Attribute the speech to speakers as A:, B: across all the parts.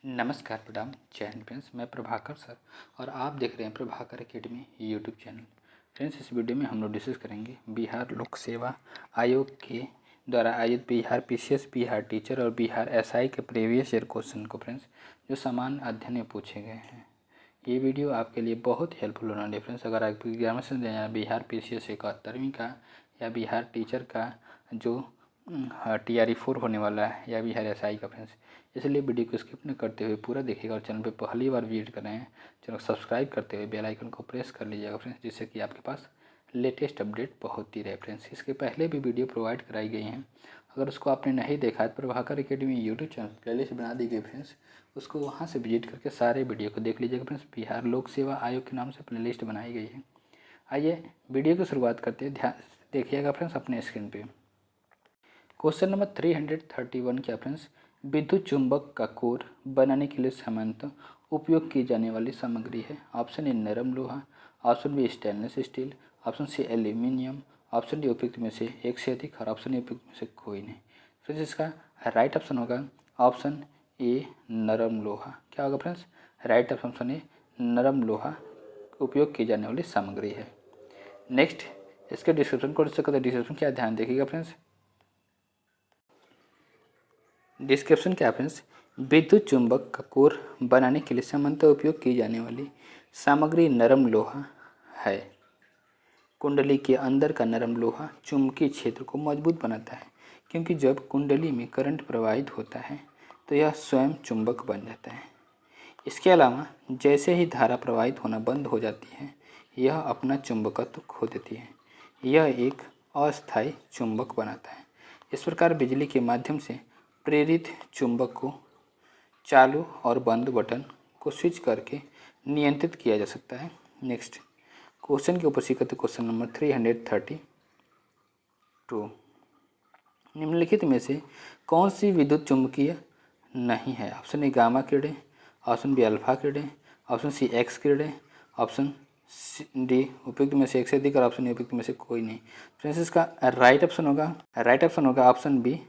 A: नमस्कार प्रणाम जय हिंद फ्रेंड्स। मैं प्रभाकर सर और आप देख रहे हैं Prabhakar academy YouTube channel. Friends, इस वीडियो में हम लोग डिस्कस करेंगे बिहार लोक सेवा आयोग के द्वारा आयोजित बिहार पीसीएस, बिहार टीचर और बिहार एसआई के प्रीवियस ईयर क्वेश्चन को फ्रेंड्स, जो सामान्य अध्ययन में पूछे गए हैं। ये वीडियो आपके लिए बहुत हेल्पफुल होना है फ्रेंड्स। अगर आप एग्जाम से देना बिहार पीसीएस 71वीं का या बिहार टीचर का जो TRE 4 होने वाला है या बिहार एसआई का फ्रेंड्स, इसलिए वीडियो को स्किप न करते हुए पूरा देखिएगा और चैनल पे पहली बार विजिट कर रहे हैं चैनल सब्सक्राइब करते हुए बेल आइकन को प्रेस कर लीजिएगा फ्रेंड्स, जिससे कि आपके पास लेटेस्ट अपडेट पहुंचती रहे फ्रेंड्स। इसके पहले भी वीडियो प्रोवाइड कराई गई हैं, अगर उसको आपने नहीं देखा है तो Prabhakar academy YouTube channel playlist बना दी गई फ्रेंड्स, उसको वहाँ से विजिट करके सारे वीडियो को देख लीजिएगा फ्रेंड्स। बिहार लोक सेवा आयोग के नाम से प्लेलिस्ट बनाई गई है। आइए वीडियो की शुरुआत करते हैं, ध्यान देखिएगा फ्रेंड्स अपने स्क्रीन पे। क्वेश्चन नंबर 331 क्या फ्रेंड्स, विद्युत चुंबक का कोर बनाने के लिए सामान्यतः उपयोग की जाने वाली सामग्री है। ऑप्शन ए नरम लोहा, option B stainless steel, option C aluminium, option D उपयुक्त में से एक से अधिक और ऑप्शन ए उपयुक्त में से कोई नहीं। फ्रेंड्स, इसका राइट ऑप्शन होगा ऑप्शन ए नरम लोहा। क्या होगा फ्रेंड्स, राइट ऑप्शन ए नरम लोहा उपयोग की जाने वाली सामग्री है। नेक्स्ट, इसके डिस्क्रिप्शन को डिस्क्रिप्शन क्या ध्यान देखिएगा फ्रेंड्स। डिस्क्रिप्शन क्या फ्रेंड्स, विद्युत चुंबक का कोर बनाने के लिए सामान्यतः उपयोग की जाने वाली सामग्री नरम लोहा है। कुंडली के अंदर का नरम लोहा चुंबकीय क्षेत्र को मजबूत बनाता है, क्योंकि जब कुंडली में करंट प्रवाहित होता है तो यह स्वयं चुंबक बन जाता है। इसके अलावा जैसे ही धारा प्रवाहित होना बंद हो जाती है, यह अपना चुंबकत्व खो देती है। यह एक अस्थायी चुंबक बनाता है। इस प्रकार बिजली के माध्यम से प्रेरित चुंबक को चालू और बंद बटन को स्विच करके नियंत्रित किया जा सकता है। नेक्स्ट क्वेश्चन के ऊपर सीखते क्वेश्चन नंबर 332, निम्नलिखित में से कौन सी विद्युत चुंबकीय नहीं है। ऑप्शन ए गामा किरणें, ऑप्शन बी अल्फा किरणें, ऑप्शन सी एक्स किरणें, ऑप्शन डी उपयुक्त में से एक से अधिक और ऑप्शन ए उपयुक्त में से कोई नहीं। फ्रेंड्स, इसका राइट ऑप्शन होगा ऑप्शन बी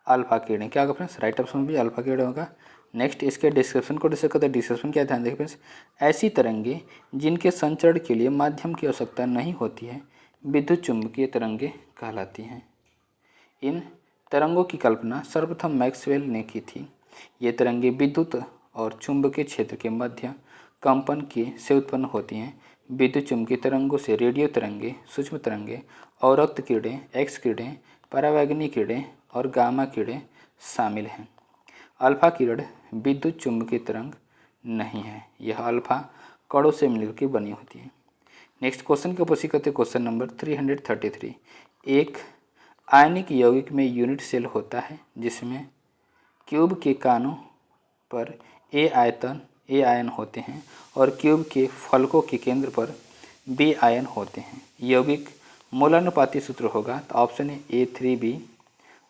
A: अल्फा किरणें। क्या होगा फ्रेंड्स, राइट ऑप्शन भी अल्फा किरणें होगा। नेक्स्ट, इसके डिस्क्रिप्शन को डिस्कस करते हैं। डिस्क्रिप्शन क्या ध्यान देखिए फ्रेंड्स, ऐसी तरंगे जिनके संचरण के लिए माध्यम की आवश्यकता नहीं होती है विद्युत चुंबकीय तरंगे कहलाती हैं। इन तरंगों की कल्पना सर्वप्रथम मैक्सवेल ने की थी। ये तरंगे विद्युत और चुंबकीय क्षेत्र के मध्य कंपन की से उत्पन्न होती हैं। विद्युत चुंबकीय तरंगों से रेडियो तरंगे, सूक्ष्म तरंगे, अवरक्त किरणें, एक्स किरणें, परावैंगनी किरणें और गामा किरणें शामिल हैं। अल्फा किरण विद्युत चुंबकीय तरंग नहीं है, यह अल्फा कणों से मिलकर के बनी होती है। नेक्स्ट क्वेश्चन के ऊपर करते क्वेश्चन नंबर 333, एक आयनिक यौगिक में यूनिट सेल होता है जिसमें क्यूब के कानों पर ए आयन होते हैं और क्यूब के फलकों के केंद्र पर बी आयन होते हैं। यौगिक मोलानुपाती सूत्र होगा तो option A A3B,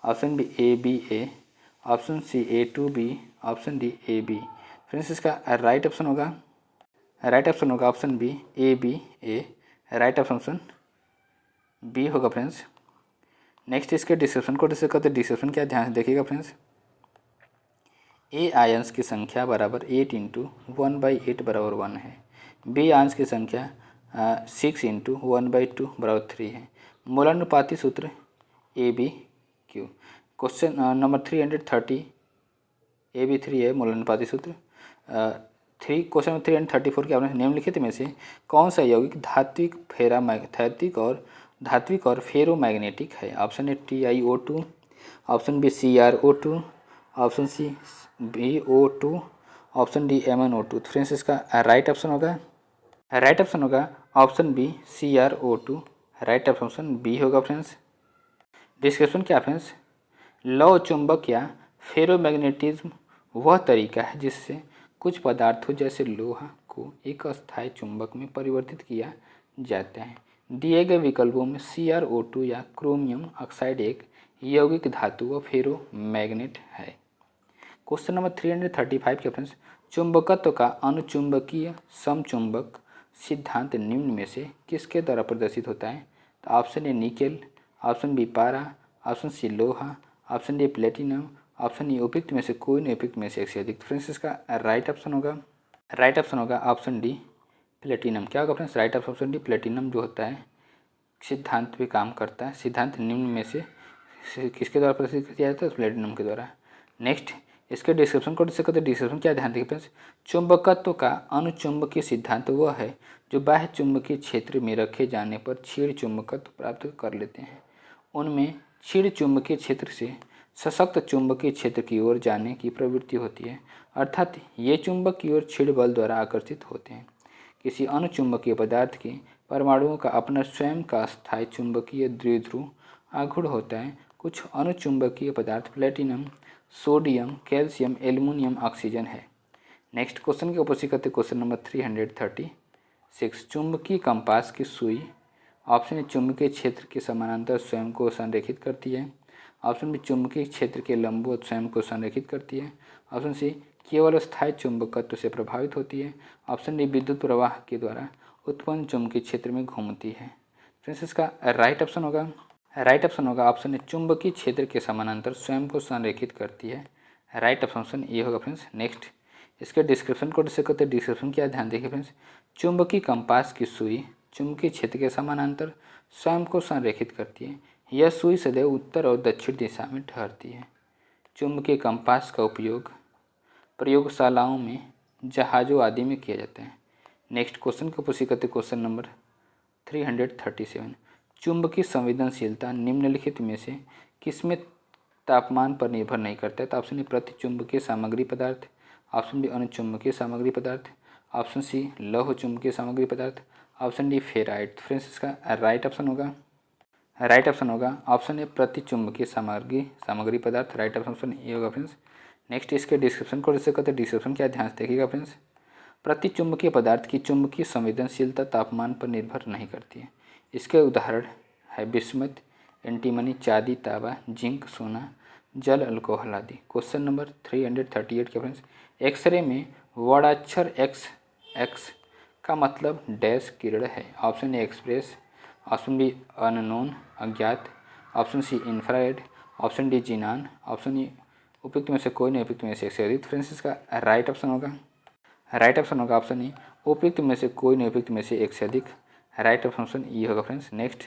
A: option B ABA, option C A2B, option D AB। Friends, इसका राइट ऑप्शन होगा option B ABA, right option B होगा फ्रेंड्स। नेक्स्ट, इसके डिस्क्रिप्शन को डिस्कस करते हैं। डिस्क्रिप्शन क्या ध्यान से देखिएगा फ्रेंड्स, ए आयंस की संख्या बराबर 8 × 1/8 बराबर 1 है। बी आयंस की संख्या 6 × 1/2 बराबर 3 है। मोलानुपाती सूत्र ABQ। क्वेश्चन नंबर 330 AB3 है मोलानुपाती सूत्र। क्वेश्चन नंबर 334 के आपने निम्नलिखित में से कौन सा यौगिक धात्विक और फेरोमैग्नेटिक है। Option A TiO2, option B CrO2, option C BO2, option D MnO2। Friends, इसका राइट ऑप्शन होगा option B CrO2, right option B होगा फ्रेंड्स। डिस्क्रिप्शन क्या फ्रेंड्स, लौह चुंबक या फेरोमैग्नेटिज्म वह तरीका है जिससे कुछ पदार्थों जैसे लोहा को एक अस्थायी चुंबक में परिवर्तित किया जाता है। दिए गए विकल्पों में CrO2 या क्रोमियम ऑक्साइड एक यौगिक धातु व फेरोमैग्नेट है। क्वेश्चन नंबर 335 के फ्रेंड्स, चुंबकत्व का अनुचुंबकीय समचुंबक सिद्धांत निम्न में से किसके द्वारा प्रदर्शित होता है। तो option A nickel, option B पारा, ऑप्शन सी लोहा, option D platinum, option A उपयुक्त में से कोई नहीं, उपयुक्त में से एक से अधिक। फ्रेंड्स इसका राइट ऑप्शन होगा ऑप्शन डी प्लेटिनम। क्या होगा friends? Right option D platinum जो होता है सिद्धांत पे काम करता है। सिद्धांत निम्न में से किसके द्वारा प्रदर्शित किया जाता है? प्लेटिनम के द्वारा। नेक्स्ट इसके डिस्क्रिप्शन को डिस्कस करते हैं। डिस्क्रिप्शन क्या ध्यान देखिए फ्रेंड्स, चुंबकत्व का अनुचुंबकीय सिद्धांत वह है जो बाह्य चुंबकीय क्षेत्र में रखे जाने पर क्षीण चुंबकत्व प्राप्त कर लेते हैं। उनमें क्षीण चुंबकीय क्षेत्र से सशक्त चुंबकीय क्षेत्र की ओर जाने की प्रवृत्ति होती है, अर्थात ये चुंबक की ओर क्षीण बल द्वारा आकर्षित होते हैं। किसी अनुचुंबकीय पदार्थ के परमाणुओं का अपना स्वयं का स्थायी चुंबकीय द्विध्रुव आघूर्ण होता है। कुछ अनुचुंबकीय पदार्थ platinum, sodium, calcium, aluminium, oxygen है। नेक्स्ट क्वेश्चन की उपस्थित करते क्वेश्चन नंबर 336। चुंबकीय कंपास की सुई ऑप्शन ए चुंबकीय क्षेत्र के समानांतर स्वयं को संरेखित करती है। ऑप्शन बी चुंबकीय क्षेत्र के लंबवत स्वयं को संरेखित करती है। ऑप्शन सी केवल स्थायी चुंबकत्व से प्रभावित होती है। ऑप्शन डी विद्युत प्रवाह के द्वारा उत्पन्न चुंबकीय क्षेत्र में घूमती है। फ्रेंड्स इसका राइट ऑप्शन होगा ऑप्शन ए चुंबकीय क्षेत्र के समानांतर स्वयं को संरेखित करती है। राइट ऑप्शन ये होगा फ्रेंड्स। नेक्स्ट इसके डिस्क्रिप्शन को डिस्कस करते हैं। डिस्क्रिप्शन क्या ध्यान देखिए फ्रेंड्स, चुंबकीय कंपास की सुई चुंबकीय क्षेत्र के समानांतर स्वयं को संरेखित करती है। यह सुई सदैव उत्तर और दक्षिण दिशा में ठहरती है। चुंबकीय कंपास का उपयोग प्रयोगशालाओं में, जहाज़ों आदि में किया जाता है। नेक्स्ट क्वेश्चन को पुष्टि करते क्वेश्चन नंबर 337। चुंबकीय संवेदनशीलता निम्नलिखित में से किसमें तापमान पर निर्भर नहीं करता है? तो ऑप्शन ए प्रतिचुंबकीय सामग्री पदार्थ, ऑप्शन बी अनुचुंबकीय सामग्री पदार्थ, ऑप्शन सी लौह चुंबकीय सामग्री पदार्थ, ऑप्शन डी फेराइट। फ्रेंड्स इसका राइट ऑप्शन होगा ऑप्शन ए प्रतिचुंबकीय सामग्री पदार्थ। राइट ऑप्शन ए होगा फ्रेंड्स। नेक्स्ट इसके डिस्क्रिप्शन को डिस्कस करते हैं। डिस्क्रिप्शन क्या ध्यान से देखिएगा फ्रेंड्स, प्रतिचुंबकीय पदार्थ की चुंबकीय संवेदनशीलता तापमान पर निर्भर नहीं करती है। इसके उदाहरण है बिस्मथ, एंटीमनी, चांदी, तांबा, जिंक, सोना, जल, अल्कोहल आदि। क्वेश्चन नंबर 338 के फ्रेंड्स, एक्सरे में वर्णाक्षर एक्स का मतलब डैश किरण है। Option A express, option B unknown अज्ञात, option C infrared, option D xenon, option E उपयुक्त में से कोई नहीं, उपयुक्त में से एक से अधिक। फ्रेंड्स इसका राइट ऑप्शन होगा ऑप्शन ई उपयुक्त में से कोई नहीं, उपयुक्त में से एक से अधिक। राइट ऑप्शन ई होगा फ्रेंड्स। नेक्स्ट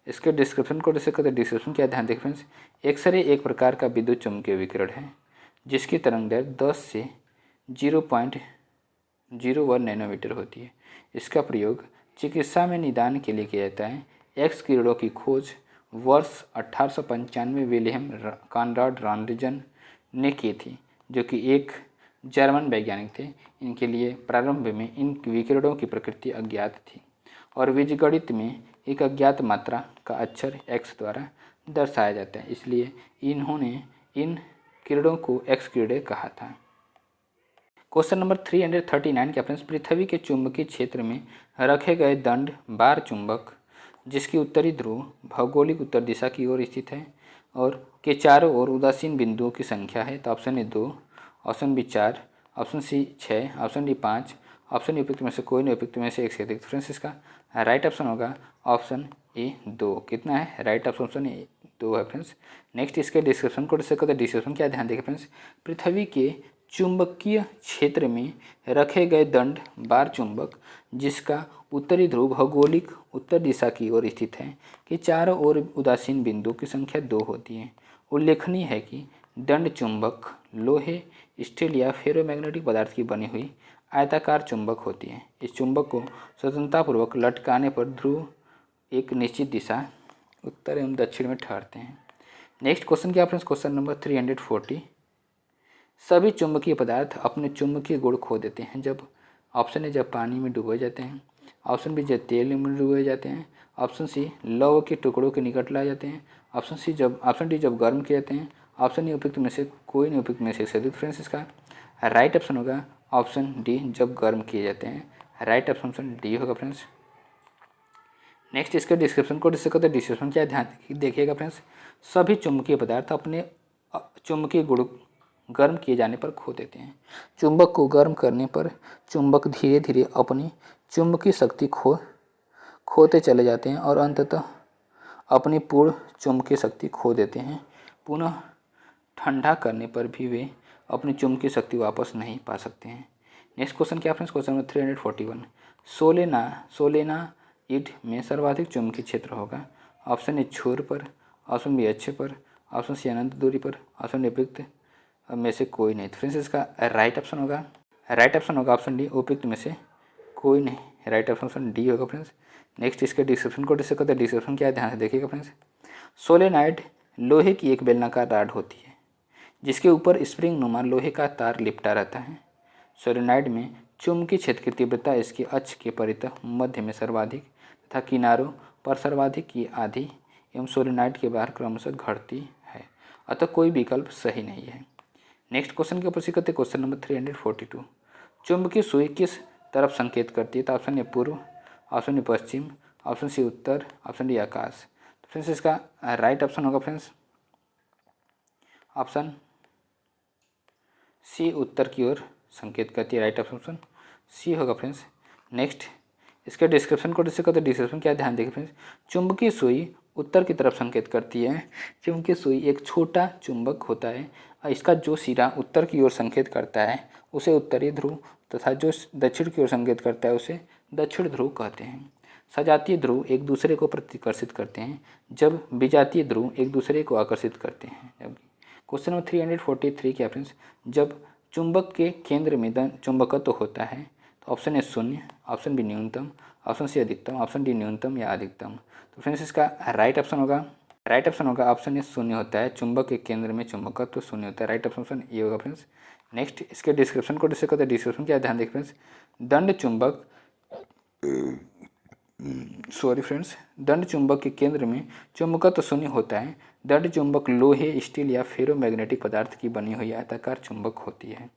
A: इसके डिस्क्रिप्शन को डिस्कस करते हैं। डिस्क्रिप्शन क्या ध्यान देखें फ्रेंड्स, एक्सरे एक प्रकार का विद्युत चुम्बकीय विकिरण है जिसकी तरंग दैर्घ्य 10 से 0.01 नैनोमीटर होती है। इसका प्रयोग चिकित्सा में निदान के लिए किया जाता है। एक्स किरणों की खोज वर्ष 1895 विलियम कॉनराड रॉन्टगेन ने की थी, जो कि एक जर्मन वैज्ञानिक थे। इनके लिए प्रारंभ में इन विकिरणों की प्रकृति अज्ञात थी और बीजगणित में एक अज्ञात मात्रा का अक्षर x द्वारा दर्शाया जाता है, इसलिए इन्होंने इन किरणों को एक्स किरणें कहा था। क्वेश्चन नंबर 339 के फ्रेंड्स, पृथ्वी के चुंबकीय क्षेत्र में रखे गए दंड बार चुंबक जिसकी उत्तरी ध्रुव भौगोलिक उत्तर दिशा की ओर स्थित है और के चारों ओर उदासीन बिंदुओं की संख्या है। तो option A 2, option B 4, option C 6, option D 5, option D उपयुक्त में से कोई नहीं, उपयुक्त में से एक से अधिक। फ्रेंड्स इसका राइट ऑप्शन होगा ऑप्शन ए 2। कितना है? राइट ऑप्शन ए 2 है फ्रेंड्स। नेक्स्ट इसके डिस्क्रिप्शन को डिस्कस करते हैं। डिस्क्रिप्शन क्या ध्यान देखें फ्रेंड्स, पृथ्वी के चुंबकीय क्षेत्र में रखे गए दंड बार चुंबक जिसका उत्तरी ध्रुव भौगोलिक उत्तर दिशा की ओर स्थित है कि चारों ओर उदासीन बिंदुओं की संख्या 2 होती है। उल्लेखनीय है कि दंड चुंबक लोहे, स्टील या फेरोमैग्नेटिक पदार्थ की बनी हुई आयताकार चुंबक होती है। इस चुंबक को स्वतंत्रतापूर्वक लटकाने पर ध्रुव एक निश्चित दिशा उत्तर एवं दक्षिण में ठहरते हैं। नेक्स्ट क्वेश्चन क्या फ्रेंड्स, क्वेश्चन नंबर 340। सभी चुंबकीय पदार्थ अपने चुंबकीय गुण खो देते हैं जब ऑप्शन ए जब पानी में डुबोए जाते हैं, ऑप्शन बी जब तेल में डुबोए जाते हैं, ऑप्शन सी लौह के टुकड़ों के निकट लाए जाते हैं, ऑप्शन डी जब गर्म किए जाते हैं, ऑप्शन ई उपयुक्त में से कोई नहीं, उपयुक्त में से अधिक। फ्रेंड्स इसका राइट ऑप्शन होगा ऑप्शन डी जब गर्म किए जाते हैं। राइट ऑप्शन डी होगा फ्रेंड्स। नेक्स्ट इसके डिस्क्रिप्शन को डिस्कस करते हैं। डिस्क्रिप्शन क्या ध्यान देखिएगा फ्रेंड्स, सभी चुंबकीय पदार्थ अपने चुंबकीय गुण गर्म किए जाने पर खो देते हैं। चुंबक को गर्म करने पर चुंबक धीरे धीरे अपनी चुंबकीय शक्ति खोते चले जाते हैं और अंततः अपनी पूर्ण चुंबकीय शक्ति खो देते हैं। पुनः ठंडा करने पर भी वे अपनी चुंबकीय शक्ति वापस नहीं पा सकते हैं। नेक्स्ट क्वेश्चन क्या फ्रेंड्स, क्वेश्चन नंबर 341, सोलेनाइड में सर्वाधिक चुंबकीय क्षेत्र होगा। ऑप्शन ए छोर पर, ऑप्शन बी अक्ष पर, ऑप्शन सी अनंत दूरी पर, ऑप्शन डी उपयुक्त में से कोई नहीं। तो फ्रेंड्स इसका राइट ऑप्शन होगा ऑप्शन डी, उपयुक्त में से कोई नहीं। राइट ऑप्शन डी होगा फ्रेंड्स। नेक्स्ट इसके डिस्क्रिप्शन को डिस्कस करते हैं। डिस्क्रिप्शन क्या है, ध्यान से देखिएगा फ्रेंड्स। सोलेनाइड लोहे की एक बेलनाकार रॉड होती है जिसके ऊपर स्प्रिंग नुमा लोहे का तार लिपटा रहता है। सोलेनाइड में चुंबकीय क्षेत्र की तीव्रता इसके अक्ष के परितः मध्य में सर्वाधिक तथा किनारों पर सर्वाधिक की आधी एवं सोलेनाइड के बाहर क्रमशः घटती है, अतः कोई विकल्प सही नहीं है। नेक्स्ट क्वेश्चन के ऊपर करते क्वेश्चन नंबर 342, चुंबकीय सुई किस तरफ संकेत करती है। तो ऑप्शन ए पूर्व, ऑप्शन ए पश्चिम, ऑप्शन सी उत्तर, ऑप्शन डी आकाश। तो फ्रेंड्स इसका राइट ऑप्शन होगा फ्रेंड्स ऑप्शन सी, उत्तर की ओर संकेत करती है। राइट ऑप्शन सी होगा फ्रेंड्स। नेक्स्ट इसके डिस्क्रिप्शन को डिस्कस करते हैं। डिस्क्रिप्शन क्या, ध्यान देखिए फ्रेंड्स। चुंबकीय सुई उत्तर की तरफ संकेत करती है। चुंबकीय सुई एक छोटा चुंबक होता है और इसका जो सिरा उत्तर की ओर संकेत करता है उसे उत्तरी ध्रुव तथा जो दक्षिण की ओर संकेत करता है उसे दक्षिण ध्रुव कहते हैं। सजातीय ध्रुव एक दूसरे को प्रतिकर्षित करते हैं जब विजातीय ध्रुव एक दूसरे को आकर्षित करते हैं। जबकि क्वेश्चन नंबर 343 क्या फ्रेंड्स, जब चुंबक के केंद्र में चुंबकत्व होता है तो ऑप्शन ए शून्य, ऑप्शन बी न्यूनतम, ऑप्शन सी अधिकतम, ऑप्शन डी न्यूनतम या अधिकतम। तो फ्रेंड्स इसका राइट ऑप्शन होगा ऑप्शन ए शून्य होता है। चुंबक के केंद्र में चुंबकत्व शून्य होता है। राइट ऑप्शन ये होगा फ्रेंड्स। नेक्स्ट इसके डिस्क्रिप्शन को डिस्कस करते हैं। डिस्क्रिप्शन क्या है, ध्यान देखिए फ्रेंड्स। दंड चुंबक के केंद्र में चुंबकत्व शून्य होता है। दंड चुंबक लोहे, स्टील या फेरोमैग्नेटिक पदार्थ की बनी हुई आयताकार चुंबक होती है।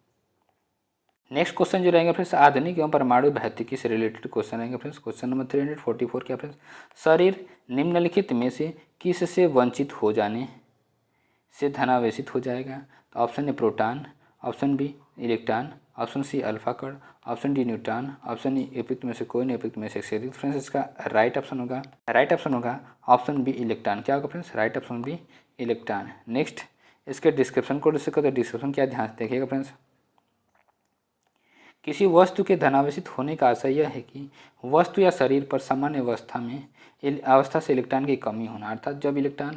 A: नेक्स्ट क्वेश्चन जो रहेंगे फ्रेंड्स, आधुनिक एवं परमाणु भौतिकी से रिलेटेड क्वेश्चन रहेंगे फ्रेंड्स। क्वेश्चन नंबर 344 क्या फ्रेंड्स, शरीर निम्नलिखित में से किससे वंचित हो जाने से धनावेशित हो जाएगा। तो option A proton, option B electron, option C alpha कण, option D neutron, option E उपयुक्त में से कोई नहीं, उपयुक्त में से एक। फ्रेंड्स इसका राइट ऑप्शन होगा ऑप्शन बी इलेक्ट्रॉन। क्या होगा friends, right option B electron. Next इसके डिस्क्रिप्शन को डिस्कस करते हैं। डिस्क्रिप्शन क्या, ध्यान से देखिएगा फ्रेंड्स। किसी वस्तु के धनावेशित होने का आशय यह है कि वस्तु या शरीर पर सामान्य अवस्था से इलेक्ट्रॉन की कमी होना, अर्थात जब इलेक्ट्रॉन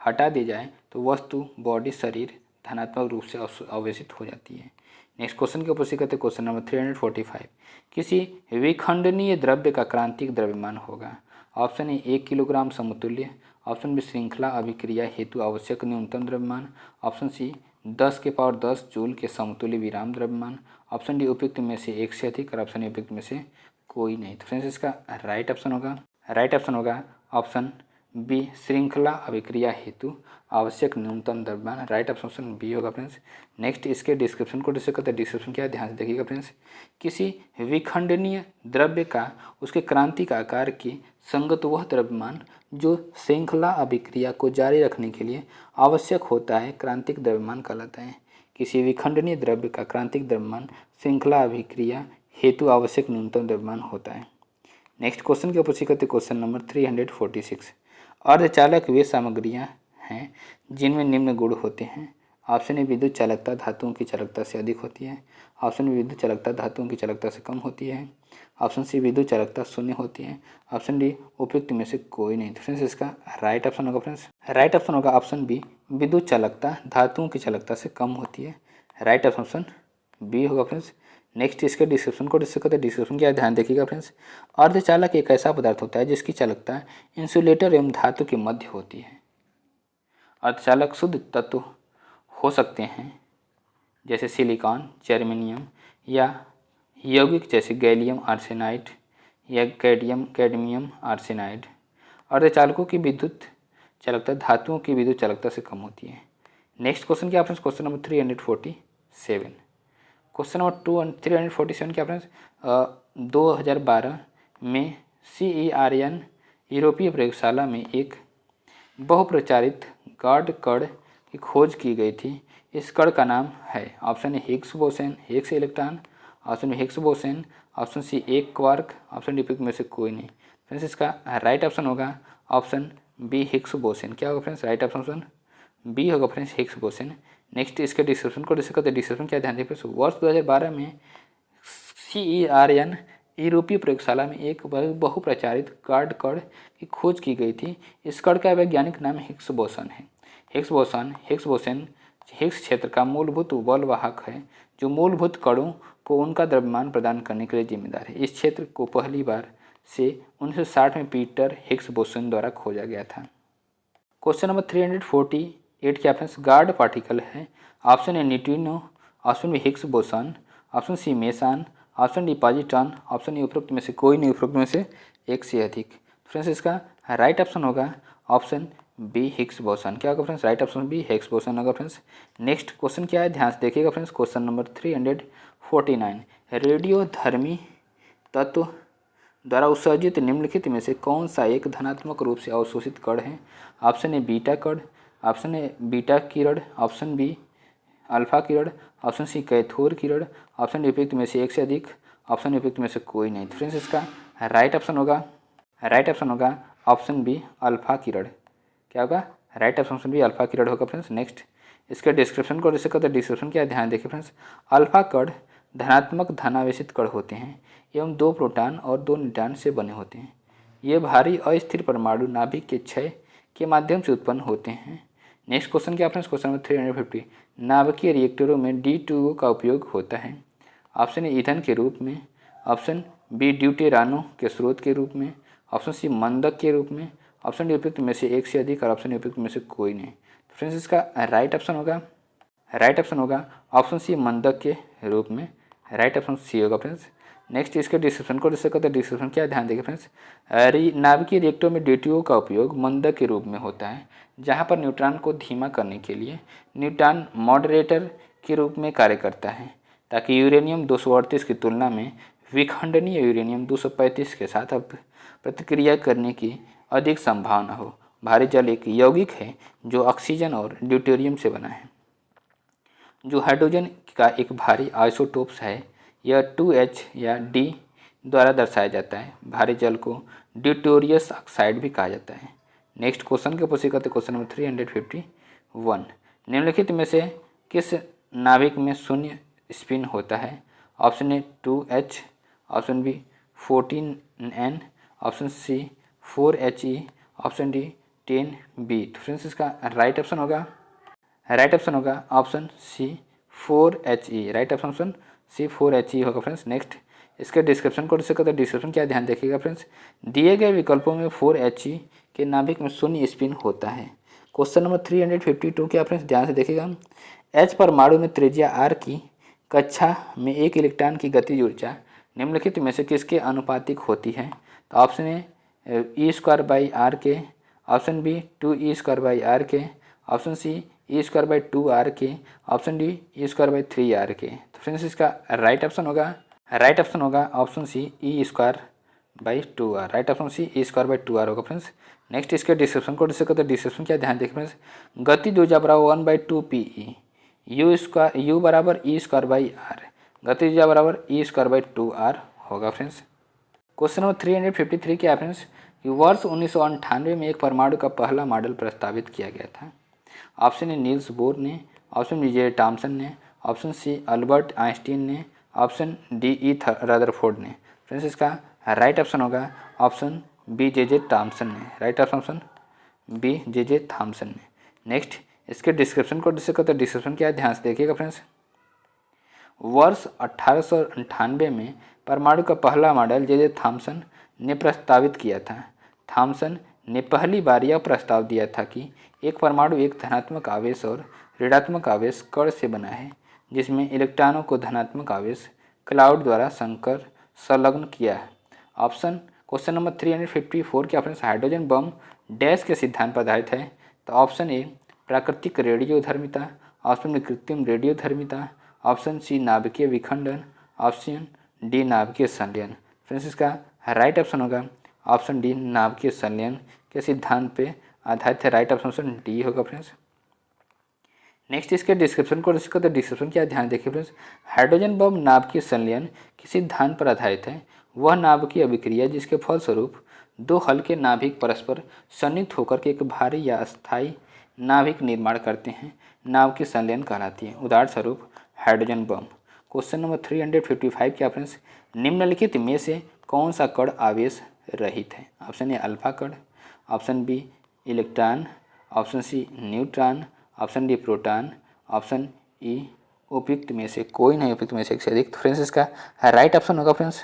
A: हटा दिया जाए तो वस्तु बॉडी शरीर धनात्मक रूप से आवेशित हो जाती है। नेक्स्ट क्वेश्चन के ऊपर से कहते हैं क्वेश्चन नंबर 345, किसी विखंडनीय द्रव्य का क्रांतिक द्रव्यमान होगा। ऑप्शन ए 1 किलोग्राम समतुल्य, ऑप्शन बी श्रृंखला अभिक्रिया हेतु आवश्यक न्यूनतम द्रव्यमान, ऑप्शन सी 10⁻10 जूल के समतुल्य विराम द्रव्यमान, ऑप्शन डी उपयुक्त में से एक से अधिक और ऑप्शन ए उपयुक्त में से कोई नहीं। तो फ्रेंड्स इसका राइट ऑप्शन होगा ऑप्शन बी श्रृंखला अभिक्रिया हेतु आवश्यक न्यूनतम द्रव्यमान। राइट ऑप्शन बी होगा फ्रेंड्स। नेक्स्ट इसके डिस्क्रिप्शन को डिस्कस करते हैं। डिस्क्रिप्शन क्या है, ध्यान से देखिएगा फ्रेंड्स। किसी विखंडनीय द्रव्य का उसके क्रांतिक आकार के संगत वह द्रव्यमान जो श्रृंखला अभिक्रिया को जारी रखने के लिए आवश्यक होता है क्रांतिक द्रव्यमान कहलाता है। किसी विखंडनीय द्रव्य का क्रांतिक द्रव्यमान श्रृंखला अभिक्रिया हेतु आवश्यक न्यूनतम द्रव्यमान होता है। नेक्स्ट क्वेश्चन के ऊपर सीखते क्वेश्चन नंबर 346, अर्धचालक वे सामग्रियां हैं जिनमें निम्न गुण होते हैं। ऑप्शन ए विद्युत चालकता धातुओं की चालकता से अधिक होती है, ऑप्शन बी विद्युत चालकता धातुओं की चालकता से कम होती है, ऑप्शन सी विद्युत चालकता शून्य होती है, ऑप्शन डी उपयुक्त में से कोई नहीं। तो फ्रेंड्स इसका राइट ऑप्शन होगा फ्रेंड्स, राइट ऑप्शन होगा ऑप्शन बी विद्युत चालकता धातुओं की चालकता से कम होती है। राइट ऑप्शन बी होगा फ्रेंड्स। नेक्स्ट इसके डिस्क्रिप्शन को डिस्कस करते हैं। डिस्क्रिप्शन क्या है, ध्यान देखिएगा फ्रेंड्स। अर्धचालक एक ऐसा पदार्थ होता है जिसकी चालकता इंसुलेटर एवं धातु के मध्य होती है। अर्धचालक शुद्ध तत्व हो सकते हैं जैसे सिलिकॉन, जर्मेनियम या यौगिक जैसे गैलियम आर्सेनाइड या कैडमियम आर्सेनाइड। अर्धचालकों की विद्युत चालकता धातुओं की विद्युत चालकता से कम होती है। नेक्स्ट क्वेश्चन क्या friends, question number 347। Question number 347 क्या फ्रेंड्स, 2012 में CERN यूरोपीय प्रयोगशाला में एक बहुप्रचारित गार्ड कण की खोज की गई थी। इस कण का नाम है option A Higgs boson, Higgs electron, option B Higgs boson, option C एक क्वार्क, ऑप्शन डी में से कोई नहीं। फ्रेंड्स इसका राइट ऑप्शन होगा ऑप्शन बी हिग्स बोसन। क्या होगा फ्रेंड्स, राइट ऑप्शन बी होगा फ्रेंड्स हिग्स बोसन। नेक्स्ट इसके डिस्क्रिप्शन को डिस्कस करते हैं। डिस्क्रिप्शन क्या ध्यान दें फ्रेंड्स, वर्ष 2012 में CERN यूरोपीय प्रयोगशाला में एक बहुप्रचारित गार्ड कण की खोज की गई थी। इस कण का वैज्ञानिक नाम हिग्स बोसन है। हिग्स बोसन हिग्स क्षेत्र का मूलभूत बल वाहक है जो मूलभूत कणों को उनका द्रव्यमान प्रदान करने के लिए जिम्मेदार है। इस क्षेत्र को पहली बार से 1960 में पीटर हिग्स बोसन द्वारा खोजा गया था। क्वेश्चन नंबर 348 के ऑप्शन गार्ड पार्टिकल है। Option A neutrino, option B Higgs boson, option C meson, option D positron, option A उपरोक्त में से कोई नहीं, उपरोक्त में से एक से अधिक। फ्रेंड्स इसका राइट ऑप्शन होगा ऑप्शन बी हिग्स बोसन। क्या होगा friends, right option B Higgs boson होगा फ्रेंड्स। नेक्स्ट क्वेश्चन क्या है, ध्यान से देखिएगा फ्रेंड्स। क्वेश्चन नंबर 349 रेडियोधर्मी तत्व द्वारा उत्सर्जित निम्नलिखित में से कौन सा एक धनात्मक रूप से अवशोषित कण है। ऑप्शन ए बीटा कण, ऑप्शन ए बीटा किरण, ऑप्शन बी अल्फा किरण, ऑप्शन सी कैथोड किरण, ऑप्शन डी उपयुक्त में से एक से अधिक, ऑप्शन उपयुक्त में से कोई नहीं। फ्रेंड्स इसका राइट ऑप्शन होगा ऑप्शन बी अल्फा किरण। क्या होगा, राइट ऑप्शन बी अल्फा किरण होगा फ्रेंड्स। नेक्स्ट इसके डिस्क्रिप्शन को जैसे कहते हैं, डिस्क्रिप्शन क्या है ध्यान देखिए फ्रेंड्स। अल्फा कण धनात्मक धनावेशित कण होते हैं एवं 2 प्रोटॉन और 2 न्यूट्रॉन से बने होते हैं। ये भारी अस्थिर परमाणु नाभिक के क्षय के माध्यम से उत्पन्न होते हैं। नेक्स्ट क्वेश्चन क्या फ्रेंड्स, क्वेश्चन नंबर 350 नाभिकीय रिएक्टरों में D2O का उपयोग होता है। ऑप्शन ए ईंधन के रूप में, ऑप्शन बी ड्यूटेरानो के स्रोत के रूप में, ऑप्शन सी मंदक के रूप में, ऑप्शन डी उपयुक्त में से एक से अधिक और ऑप्शन उपयुक्त में से कोई नहीं। फ्रेंड्स इसका राइट ऑप्शन होगा ऑप्शन सी मंदक के रूप में, राइट ऑप्शन सी होगा फ्रेंड्स। नेक्स्ट इसके डिस्क्रिप्शन को डिस्कस करते हैं। डिस्क्रिप्शन क्या ध्यान देखें फ्रेंड्स, नाभिकीय रिएक्टरों में D2O का उपयोग मंदक के रूप में होता है जहां पर न्यूट्रॉन को धीमा करने के लिए न्यूट्रॉन मॉडरेटर के रूप में कार्य करता है ताकि यूरेनियम 238 की तुलना में विखंडनीय यूरेनियम 235 के साथ अब प्रतिक्रिया करने की अधिक संभावना हो। भारी जल एक यौगिक है जो ऑक्सीजन और ड्यूटेरियम से बना है जो हाइड्रोजन का एक भारी आइसोटोप्स है। यह 2H या D द्वारा दर्शाया जाता है। भारी जल को ड्यूटेरियस ऑक्साइड भी कहा जाता है। नेक्स्ट क्वेश्चन के पुष्टि करते क्वेश्चन नंबर 351 निम्नलिखित में से किस नाभिक में शून्य स्पिन होता है। Option A 2H, option B 14N, option C 4He, option D 10B। तो फ्रेंड्स इसका राइट ऑप्शन होगा option C 4He। Right option C 4He होगा फ्रेंड्स। नेक्स्ट इसके डिस्क्रिप्शन को डिस्क्रिप्शन क्या ध्यान देखिएगा फ्रेंड्स। दिए गए विकल्पों में 4He के नाभिक में शून्य स्पिन होता है। क्वेश्चन नंबर 352 क्या फ्रेंड्स ध्यान से देखिएगा। H परमाणु में त्रिज्या r की कक्षा में एक इलेक्ट्रॉन की गतिज ऊर्जा निम्नलिखित में से किसके अनुपातिक होती है। तो ऑप्शन ए E²/r के, ऑप्शन बी 2E²/r के, ऑप्शन सी E²/2r के, ऑप्शन डी E²/3r के। तो फ्रेंड्स इसका राइट ऑप्शन होगा option C E²/2r। Right option C E²/2r होगा फ्रेंड्स। नेक्स्ट इसके डिस्क्रिप्शन को डिस्कस करते हैं। डिस्क्रिप्शन क्या ध्यान देखिए फ्रेंड्स। गतिज ऊर्जा बराबर 1/2pe, U बराबर E²/r, गतिज ऊर्जा बराबर E²/2r होगा फ्रेंड्स। क्वेश्चन नंबर 353 क्या है फ्रेंड्स कि वर्ष 1998 में एक परमाणु का पहला मॉडल प्रस्तावित किया गया था। ऑप्शन ए नील्स बोर ने, ऑप्शन बी जे टॉमसन ने, ऑप्शन सी अल्बर्ट आइंस्टीन ने, ऑप्शन डी ई रदरफोर्ड ने। फ्रेंड्स इसका राइट ऑप्शन होगा ऑप्शन बी जे टॉमसन ने। Right option B J Thomson ने। नेक्स्ट इसके डिस्क्रिप्शन को डिस्कस करते हैं। डिस्क्रिप्शन क्या है ध्यान से देखिएगा फ्रेंड्स। वर्ष 1898 में परमाणु का पहला मॉडल जे थॉमसन ने प्रस्तावित किया था। थॉमसन ने पहली बार यह प्रस्ताव दिया था कि एक परमाणु एक धनात्मक आवेश और ऋणात्मक आवेश कण से बना है जिसमें इलेक्ट्रॉनों को धनात्मक आवेश क्लाउड द्वारा संलग्न किया है। ऑप्शन क्वेश्चन नंबर 354 के ऑप्शन हाइड्रोजन बम डैश के सिद्धांत पर आधारित है। तो ऑप्शन ए प्राकृतिक रेडियोधर्मिता, ऑप्शन बी कृत्रिम रेडियोधर्मिता, ऑप्शन सी नाभिकीय विखंडन, ऑप्शन डी नाभिकीय संलयन। फ्रेंड्स इसका राइट ऑप्शन होगा ऑप्शन डी नाभिकीय संलयन के सिद्धांत पे आधारित है। राइट ऑप्शन डी होगा फ्रेंड्स। नेक्स्ट इसके डिस्क्रिप्शन को डिस्कस करते हैं। डिस्क्रिप्शन क्या ध्यान देखिए फ्रेंड्स। हाइड्रोजन बम नाभिकीय संलयन के सिद्धांत पर आधारित है। वह नाभिकीय अभिक्रिया जिसके फलस्वरूप दो हल्के नाभिक परस्पर संयुक्त होकर के एक भारी या अस्थायी नाभिक निर्माण करते हैं, नाव की संलयन कहलाती है। उदाहरण स्वरूप हाइड्रोजन बम। क्वेश्चन नंबर 355 क्या फ्रेंड्स, निम्नलिखित में से कौन सा कण आवेश रहित है? ऑप्शन ए अल्फा कण, option B electron, option C neutron, option D proton, option E उपयुक्त में से कोई नहीं, उपयुक्त में से एक से अधिक। तो फ्रेंड्स इसका राइट ऑप्शन होगा फ्रेंड्स,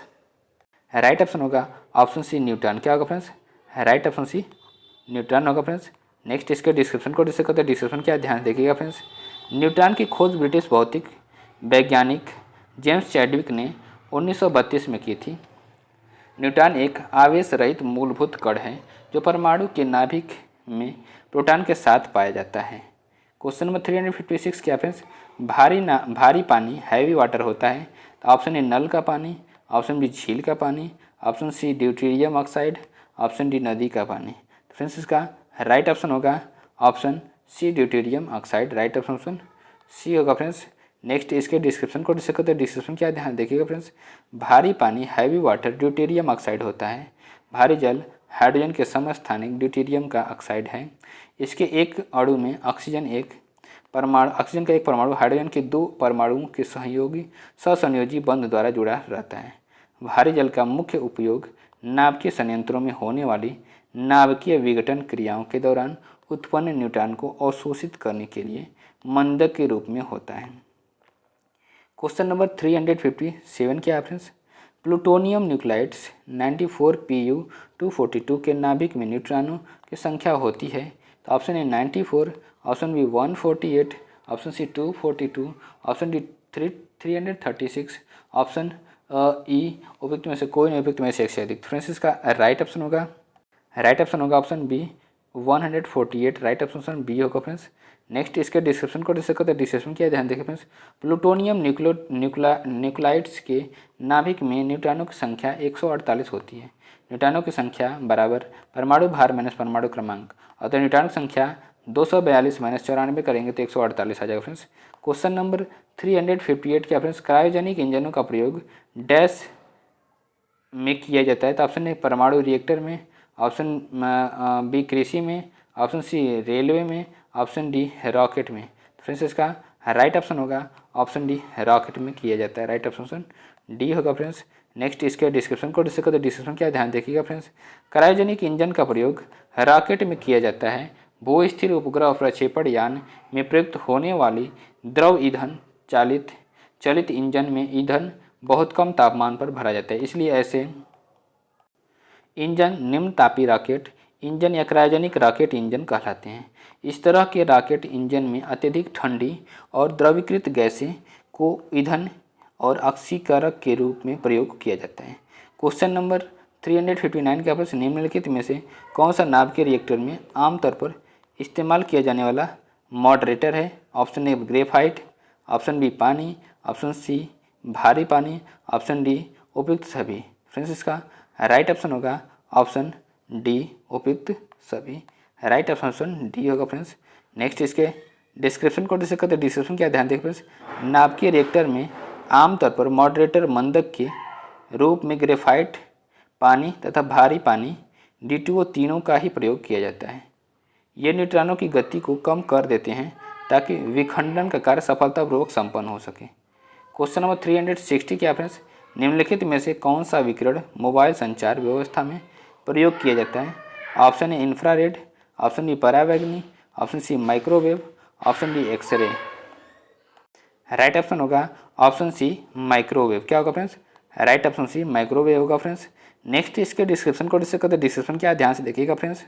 A: राइट ऑप्शन होगा ऑप्शन सी न्यूट्रॉन। क्या होगा friends? Right option C neutron होगा फ्रेंड्स। नेक्स्ट इसके डिस्क्रिप्शन को डिस्कस करते हैं। डिस्क्रिप्शन क्या ध्यान देखिएगा फ्रेंड्स। न्यूट्रॉन की खोज ब्रिटिश भौतिक वैज्ञानिक जेम्स चैडविक ने 1932 में की थी। न्यूट्रॉन एक आवेश रहित मूलभूत कण है जो परमाणु के नाभिक में प्रोटॉन के साथ पाया जाता है। क्वेश्चन नंबर 356 क्या फ्रेंड्स, भारी पानी हैवी वाटर होता है। तो ऑप्शन ए नल का पानी, ऑप्शन बी झील का पानी, option C deuterium oxide, option D नदी का पानी। तो फ्रेंड्स इसका राइट ऑप्शन होगा option C deuterium oxide, right option C होगा फ्रेंड्स। नेक्स्ट इसके डिस्क्रिप्शन को डिस्कस करते हैं। डिस्क्रिप्शन क्या ध्यान देखिएगा फ्रेंड्स, भारी पानी हैवी वाटर ड्यूटेरियम ऑक्साइड होता है। भारी जल हाइड्रोजन के समस्थानिक ड्यूटेरियम का ऑक्साइड है। इसके एक अणु में ऑक्सीजन का एक परमाणु हाइड्रोजन के दो परमाणुओं के सहसंयोजी बंध द्वारा जुड़ा रहता है। भारी जल का मुख्य उपयोग नाभिकीय संयंत्रों में होने वाली नाभिकीय विघटन क्रियाओं के दौरान उत्पन्न न्यूट्रॉन को अवशोषित करने के लिए मंदक के रूप में होता है। क्वेश्चन नंबर 357 क्या है फ्रेंड्स, प्लूटोनियम न्यूक्लाइड्स 94Pu-242 के नाभिक में न्यूट्रॉनों की संख्या होती है। तो option A 94, option B 148, option C 242, option D 336, option E उपयुक्त में से कोई नहीं, उपयुक्त में से एक से अधिक। फ्रेंड्स इसका राइट ऑप्शन होगा option B 148, right option B होगा फ्रेंड्स। नेक्स्ट इसके डिस्क्रिप्शन को डिस्कस करते हैं। डिस्क्रिप्शन क्या ध्यान देखिए फ्रेंड्स, प्लूटोनियम न्यूक्लाइड्स के नाभिक में न्यूट्रॉनों की संख्या 148 होती है। न्यूट्रॉनों की संख्या बराबर परमाणु भार माइनस परमाणु क्रमांक, अतः न्यूट्रॉन की संख्या 242 माइनस 94 करेंगे तो 148 आ जाएगा फ्रेंड्स। क्वेश्चन नंबर 358 क्या फ्रेंड्स, क्रायोजेनिक इंजनों का प्रयोग डैश में किया जाता है। तो ऑप्शन ए परमाणु रिएक्टर में, ऑप्शन बी कृषि में, ऑप्शन सी रेलवे में, ऑप्शन डी रॉकेट में। तो फ्रेंड्स इसका राइट ऑप्शन होगा ऑप्शन डी रॉकेट में किया जाता है, राइट ऑप्शन डी होगा फ्रेंड्स। नेक्स्ट इसके डिस्क्रिप्शन को डिस्कस करते हैं। डिस्क्रिप्शन क्या ध्यान देखिएगा फ्रेंड्स, क्रायोजेनिक इंजन का प्रयोग रॉकेट में किया जाता है। भू-स्थिर उपग्रह प्रक्षेपण यान में प्रयुक्त होने वाली द्रव ईंधन चलित इंजन में ईंधन बहुत कम तापमान पर भरा जाता है, इसलिए ऐसे इंजन निम्न तापी रॉकेट इंजन या क्रायोजेनिक रॉकेट इंजन कहलाते हैं। इस तरह के रॉकेट इंजन में अत्यधिक ठंडी और द्रवीकृत गैसें को ईंधन और ऑक्सीकारक के रूप में प्रयोग किया जाता है। क्वेश्चन नंबर 359 का प्रश्न, निम्नलिखित में से कौन सा नाभिकीय रिएक्टर में आमतौर पर इस्तेमाल किया जाने वाला मॉडरेटर है? Option A graphite, option B पानी, ऑप्शन सी भारी पानी, ऑप्शन डी उपयुक्त सभी। फ्रेंड्स इसका राइट ऑप्शन होगा ऑप्शन डी उपयुक्त सभी, राइट ऑप्शन डी होगा फ्रेंड्स। नेक्स्ट इसके डिस्क्रिप्शन को डिस्कस करते हैं। डिस्क्रिप्शन क्या ध्यान देखिए फ्रेंड्स, नाभिकीय रिएक्टर में आमतौर पर मॉडरेटर मंदक के रूप में ग्रेफाइट, पानी तथा भारी पानी D2O तीनों का ही प्रयोग किया जाता है। ये न्यूट्रॉनों की गति को कम कर देते हैं ताकि विखंडन का कार्य सफलतापूर्वक संपन्न हो सके। क्वेश्चन नंबर 360 क्या फ्रेंड्स, निम्नलिखित में से कौन सा विकिरण मोबाइल संचार व्यवस्था में प्रयोग किया जाता है? Option A infrared, option B परावैंगनी, option C microwave, option D X ray. Right option होगा ऑप्शन सी माइक्रोवेव। क्या होगा friends? Right option C microwave होगा फ्रेंड्स। नेक्स्ट इसके डिस्क्रिप्शन को डिस्कस करते हैं। डिस्क्रिप्शन क्या ध्यान से देखिएगा फ्रेंड्स,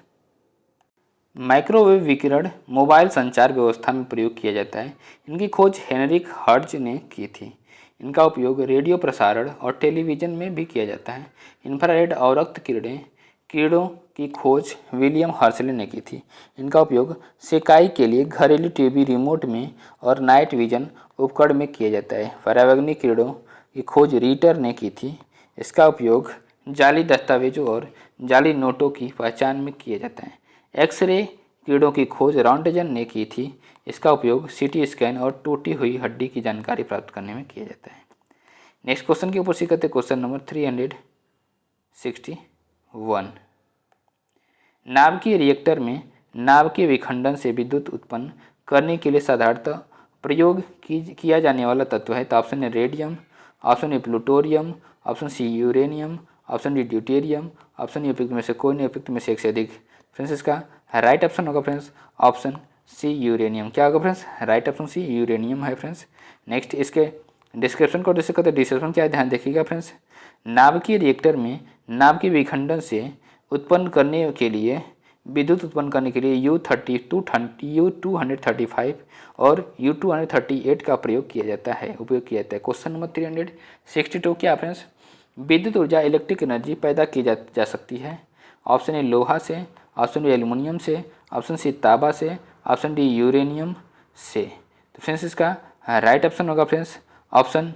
A: माइक्रोवेव विकिरण मोबाइल संचार व्यवस्था में प्रयोग किया जाता है। इनकी खोज हेनरिक हर्ट्ज ने की थी। इनका उपयोग रेडियो प्रसारण और टेलीविज़न में भी किया जाता है। इंफ्रारेड अवरक्त किरणों की खोज विलियम हर्शले ने की थी। इनका उपयोग सेकाई के लिए घरेलू टीवी रिमोट में और नाइट विजन उपकरण में किया जाता है। परावैंगनी किरणों की खोज रीटर ने की थी। इसका उपयोग जाली दस्तावेजों और जाली नोटों की पहचान में किया जाता है। एक्सरे किरणों की खोज रॉन्टजन ने की थी। इसका उपयोग सीटी स्कैन और टूटी हुई हड्डी की जानकारी प्राप्त करने में किया जाता है। नेक्स्ट क्वेश्चन के ऊपर सी करते क्वेश्चन नंबर 361, नाभिकीय रिएक्टर में नाभ के विखंडन से विद्युत उत्पन्न करने के लिए साधारणतः प्रयोग किया जाने वाला तत्व है। तो ऑप्शन है radium, option A plutonium, option C uranium, option D deuterium, option A उपयुक्त में से कोई नहीं, उपयुक्त में से एक से अधिक। फ्रेंड्स इसका राइट ऑप्शन होगा फ्रेंड्स ऑप्शन सी यूरेनियम। क्या होगा friends? Right option C uranium है फ्रेंड्स। नेक्स्ट इसके डिस्क्रिप्शन को जैसे कहते हैं, डिस्क्रिप्शन क्या है ध्यान देखिएगा फ्रेंड्स। नाभिकीय रिएक्टर में नाभ के विखंडन से उत्पन्न करने के लिए विद्युत उत्पन्न करने के लिए U235 और U238 का प्रयोग किया जाता है, उपयोग किया जाता है। क्वेश्चन नंबर 362 क्या फ्रेंड्स? विद्युत ऊर्जा इलेक्ट्रिक एनर्जी पैदा की जा सकती है। ऑप्शन ए लोहा से, ऑप्शन बी एल्युमिनियम से, ऑप्शन सी तांबा से, ऑप्शन डी यूरेनियम से। तो फ्रेंड्स इसका राइट ऑप्शन होगा फ्रेंड्स ऑप्शन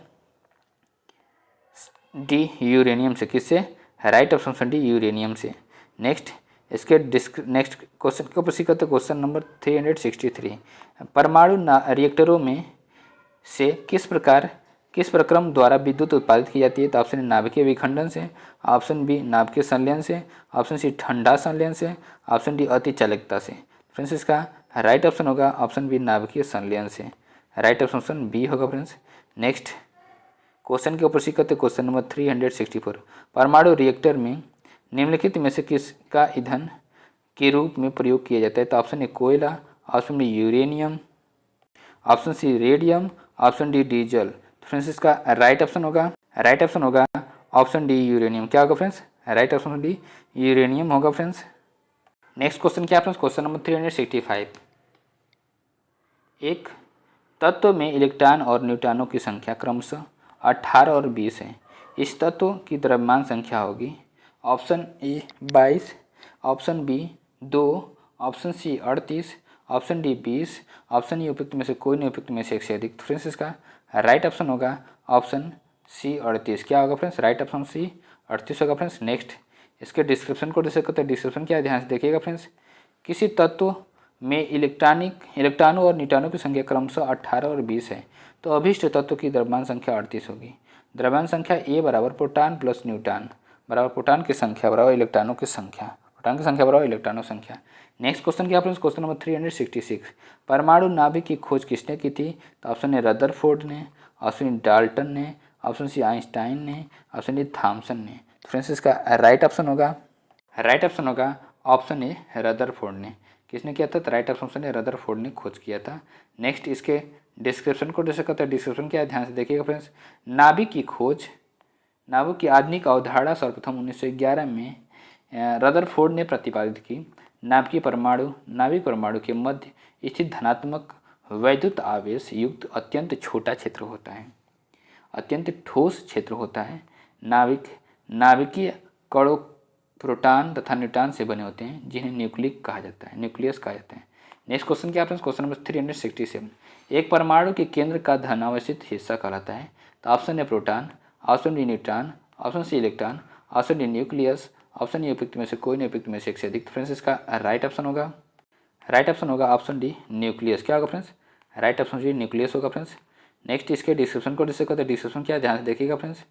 A: डी यूरेनियम से। किससे? राइट ऑप्शन डी यूरेनियम से। नेक्स्ट इसके नेक्स्ट क्वेश्चन को प्रश्न करते क्वेश्चन नंबर 363। परमाणु रिएक्टरों में से किस प्रक्रम द्वारा विद्युत उत्पादित की जाती है? तो ऑप्शन ए नाभिकीय विखंडन से, ऑप्शन बी नाभिकीय संलयन से, ऑप्शन सी ठंडा संलयन से, ऑप्शन डी अति चालकता से। फ्रेंड्स इसका राइट ऑप्शन होगा ऑप्शन बी नाभिकीय संलयन से। राइट ऑप्शन बी होगा फ्रेंड्स। नेक्स्ट क्वेश्चन के ऊपर सीखते क्वेश्चन नंबर 364। परमाणु रिएक्टर में निम्नलिखित में से किसका ईंधन के रूप में प्रयोग किया जाता है? तो ऑप्शन ए कोयला, option B uranium, option C radium, option D diesel. Friends इसका राइट ऑप्शन होगा ऑप्शन डी यूरेनियम। क्या होगा friends? Right option D uranium होगा फ्रेंड्स। नेक्स्ट क्वेश्चन क्या फ्रेंड्स? Question number 365। एक तत्व में इलेक्ट्रॉन और न्यूट्रॉनों की संख्या क्रमशः 18 और 20 है। इस तत्व की द्रव्यमान संख्या होगी option A 22, option B 2, option C 38, option D 20, option E उपयुक्त में से कोई नहीं, उपयुक्त में से एक से अधिक। फ्रेंड्स इसका राइट ऑप्शन होगा ऑप्शन सी 38। क्या होगा फ्रेंड्स? राइट ऑप्शन सी 38 होगा फ्रेंड्स। नेक्स्ट इसके डिस्क्रिप्शन को जैसे कहते हैं, डिस्क्रिप्शन क्या है ध्यान से देखिएगा फ्रेंड्स। किसी तत्व में इलेक्ट्रॉनों और न्यूट्रॉनों की संख्या क्रमशः 18 और 20 है तो अभिष्ट तत्व की द्रव्यमान संख्या 38 होगी। द्रव्यमान संख्या ए बराबर प्रोटॉन प्लस न्यूट्रॉन बराबर प्रोटॉन की संख्या बराबर इलेक्ट्रॉनों की संख्या, प्रोटॉन की संख्या बराबर इलेक्ट्रॉनों की संख्या। नेक्स्ट क्वेश्चन क्या फ्रेंड्स? Question number 366। परमाणु नाभिक की खोज किसने की थी? तो ऑप्शन ए रदरफोर्ड ने, ऑप्शन डी डाल्टन ने, ऑप्शन सी आइंस्टाइन ने, ऑप्शन डी थॉमसन ने। तो फ्रेंड्स इसका राइट ऑप्शन होगा ऑप्शन ए रदरफोर्ड ने। किसने किया था? तो राइट ऑप्शन ए रदरफोर्ड ने खोज किया था। नेक्स्ट इसके डिस्क्रिप्शन को जैसे कहते हैं, डिस्क्रिप्शन क्या है ध्यान से देखिएगा फ्रेंड्स। नाभिक की आधुनिक अवधारणा सर्वप्रथम 1911 में रदरफोर्ड ने प्रतिपादित की। नाभिक परमाणु के मध्य स्थित धनात्मक वैद्युत आवेश युक्त अत्यंत छोटा क्षेत्र होता है, अत्यंत ठोस क्षेत्र होता है। नाभिकीय कणों प्रोटॉन तथा न्यूट्रॉन से बने होते हैं जिन्हें न्यूक्लियस कहा जाता है। नेक्स्ट क्वेश्चन क्या है फ्रेंड्स? Question number 367। एक परमाणु के केंद्र का धन अवस्थित हिस्सा कहलाता है। तो option A proton, option D neutron, option C electron, option D nucleus, option A उपयुक्त में से कोई नहीं, उपयुक्त में से एक से अधिक। फ्रेंड्स इसका राइट ऑप्शन होगा ऑप्शन डी न्यूक्लियस। क्या होगा friends? Right option D nucleus होगा फ्रेंड्स। नेक्स्ट इसके डिस्क्रिप्शन को जिससे कहते हैं, डिस्क्रिप्शन क्या ध्यान से देखिएगा फ्रेंड्स।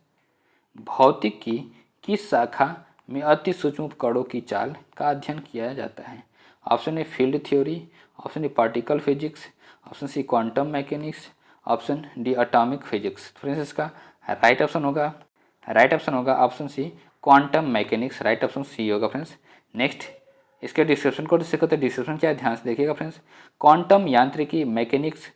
A: भौतिक की किस शाखा में अति सूक्ष्म कणों की चाल का अध्ययन किया जाता है? Option A field theory, option A particle physics, option C quantum mechanics, option D atomic physics. Friends इसका राइट ऑप्शन होगा option C quantum mechanics. Right option C होगा फ्रेंड्स। नेक्स्ट इसके डिस्क्रिप्शन को जिससे कहते हैं, डिस्क्रिप्शन क्या है ध्यान से देखिएगा फ्रेंड्स। क्वांटम यांत्रिकी मैकेनिक्स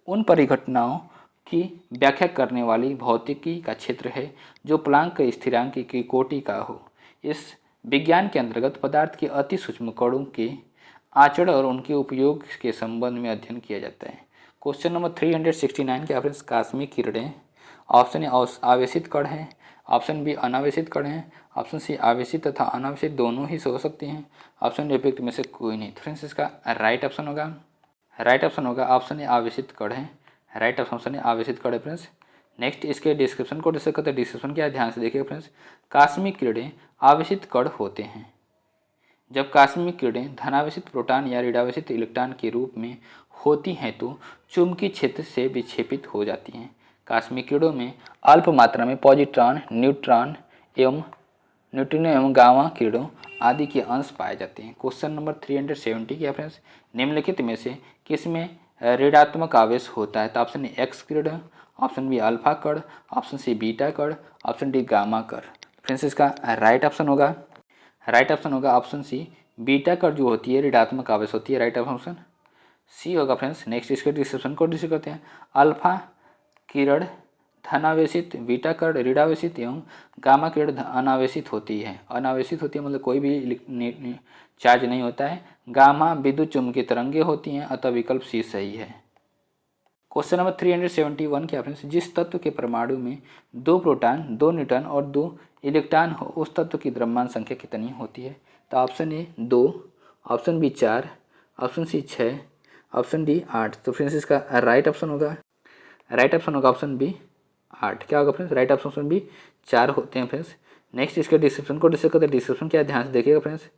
A: उन परिघटनाओं की व्याख्या करने वाली भौतिकी का क्षेत्र है जो प्लांक स्थिरांक की कोटि का हो। इस विज्ञान के अंतर्गत पदार्थ के अति सूक्ष्म कणों के आचरण और उनके उपयोग के संबंध में अध्ययन किया जाता है। क्वेश्चन नंबर 369 के फ्रेंड्स, कास्मिक किरणें ऑप्शन ए आवेशित कण हैं, ऑप्शन बी अनावेशित कण हैं, ऑप्शन सी आवेशित तथा अनावेशित दोनों ही हो सकती हैं, ऑप्शन डी उपयुक्त में से कोई नहीं। फ्रेंड्स इसका राइट ऑप्शन होगा ऑप्शन ए आवेशित कण है। राइट ऑप्शन है आवेशित कण है फ्रेंड्स। नेक्स्ट इसके डिस्क्रिप्शन को डिस्कस करते हैं, डिस्क्रिप्शन क्या है ध्यान से देखिए फ्रेंड्स। कास्मिक किरणें आवेशित कण होते हैं जब कास्मिक किरणें धनावेशित प्रोटॉन या ऋणावेशित इलेक्ट्रॉन के रूप में होती हैं तो चुंबकीय क्षेत्र से विक्षेपित हो जाती हैं। कास्मिक किरणों में अल्प मात्रा में पॉजिट्रॉन, न्यूट्रॉन एवं न्यूट्रिनो एवं गामा कीड़ों आदि के अंश पाए जाते हैं। क्वेश्चन नंबर 370 क्या फ्रेंड्स, निम्नलिखित में से किसमें ऋणात्मक आवेश होता है? तो ऑप्शन ए एक्स किरण, ऑप्शन बी अल्फा कण, ऑप्शन सी बीटा कण, ऑप्शन डी गामा कण। फ्रेंड्स इसका राइट ऑप्शन होगा ऑप्शन सी, बीटा कण जो होती है ऋणात्मक आवेश होती है। राइट ऑप्शन सी होगा फ्रेंड्स। नेक्स्ट इसके डिस्क्रिप्शन को डिस्कस करते हैं। अल्फा किरण धनावेशित, बीटा कण ऋणावेशित एवं गामा किरण अनावेशित होती है। मतलब कोई भी चार्ज नहीं होता है। गामा विद्युत चुम्बकीय तरंगे होती हैं, अतः विकल्प सी सही है। क्वेश्चन नंबर 371 क्या फ्रेंड्स, जिस तत्व के परमाणु में 2 प्रोटॉन, 2 न्यूट्रॉन और 2 इलेक्ट्रॉन हो उस तत्व की द्रव्यमान संख्या कितनी होती है? तो option A 2, option B 4, option C 6, option D 8। तो फ्रेंड्स इसका राइट ऑप्शन होगा ऑप्शन बी 8। क्या होगा फ्रेंड्स? राइट ऑप्शन बी 4 होते हैं फ्रेंड्स। नेक्स्ट इसके डिस्क्रिप्शन को डिस्कस करते हैं। डिस्क्रिप्शन क्या, ध्यान से देखिएगा फ्रेंड्स।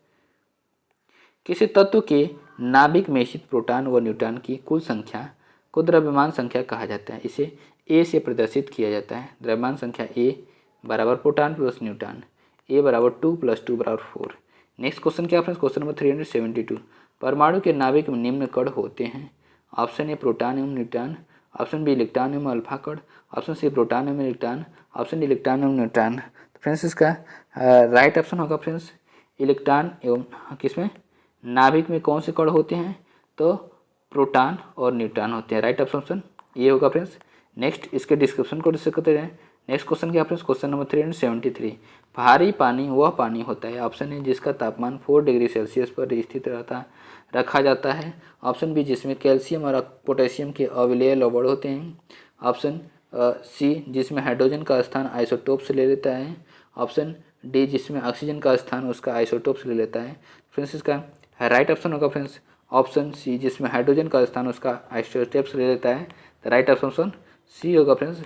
A: किसी तत्व के नाभिक में स्थित प्रोटॉन व न्यूट्रॉन की कुल संख्या को द्रव्यमान संख्या कहा जाता है। इसे ए से प्रदर्शित किया जाता है। द्रव्यमान संख्या ए बराबर प्रोटॉन प्लस न्यूट्रॉन, ए बराबर 2 + 2 = 4। नेक्स्ट क्वेश्चन क्या फ्रेंड्स, क्वेश्चन नंबर 372, परमाणु के नाभिक में निम्न कण होते हैं। ऑप्शन ए प्रोटॉन एवं न्यूट्रॉन, ऑप्शन बी इलेक्ट्रॉन एवं अल्फा कण, ऑप्शन सी प्रोटॉन एवं इलेक्ट्रॉन, ऑप्शन डी इलेक्ट्रॉन एवं न्यूट्रॉन। तो फ्रेंड्स इसका राइट ऑप्शन होगा फ्रेंड्स इलेक्ट्रॉन एवं किसमें, नाभिक में कौन से कण होते हैं? तो प्रोटॉन और न्यूट्रॉन होते हैं। राइट ऑप्शन ये होगा फ्रेंड्स। नेक्स्ट इसके डिस्क्रिप्शन को डिस्कस करते हैं। नेक्स्ट क्वेश्चन क्या फ्रेंड्स, क्वेश्चन नंबर 373, भारी पानी वह पानी होता है। ऑप्शन ए जिसका तापमान 4 डिग्री सेल्सियस पर स्थित रखा जाता है। ऑप्शन बी जिसमें कैल्शियम और पोटेशियम के अविलेय लवण होते हैं। ऑप्शन सी जिसमें हाइड्रोजन का स्थान आइसोटोप से ले लेता है। ऑप्शन डी जिसमें ऑक्सीजन का स्थान उसका आइसोटोप से ले लेता है। फ्रेंड्स इसका राइट ऑप्शन होगा फ्रेंड्स ऑप्शन सी जिसमें हाइड्रोजन का स्थान उसका आइसोटोप से ले लेता है। राइट ऑप्शन सी होगा फ्रेंड्स।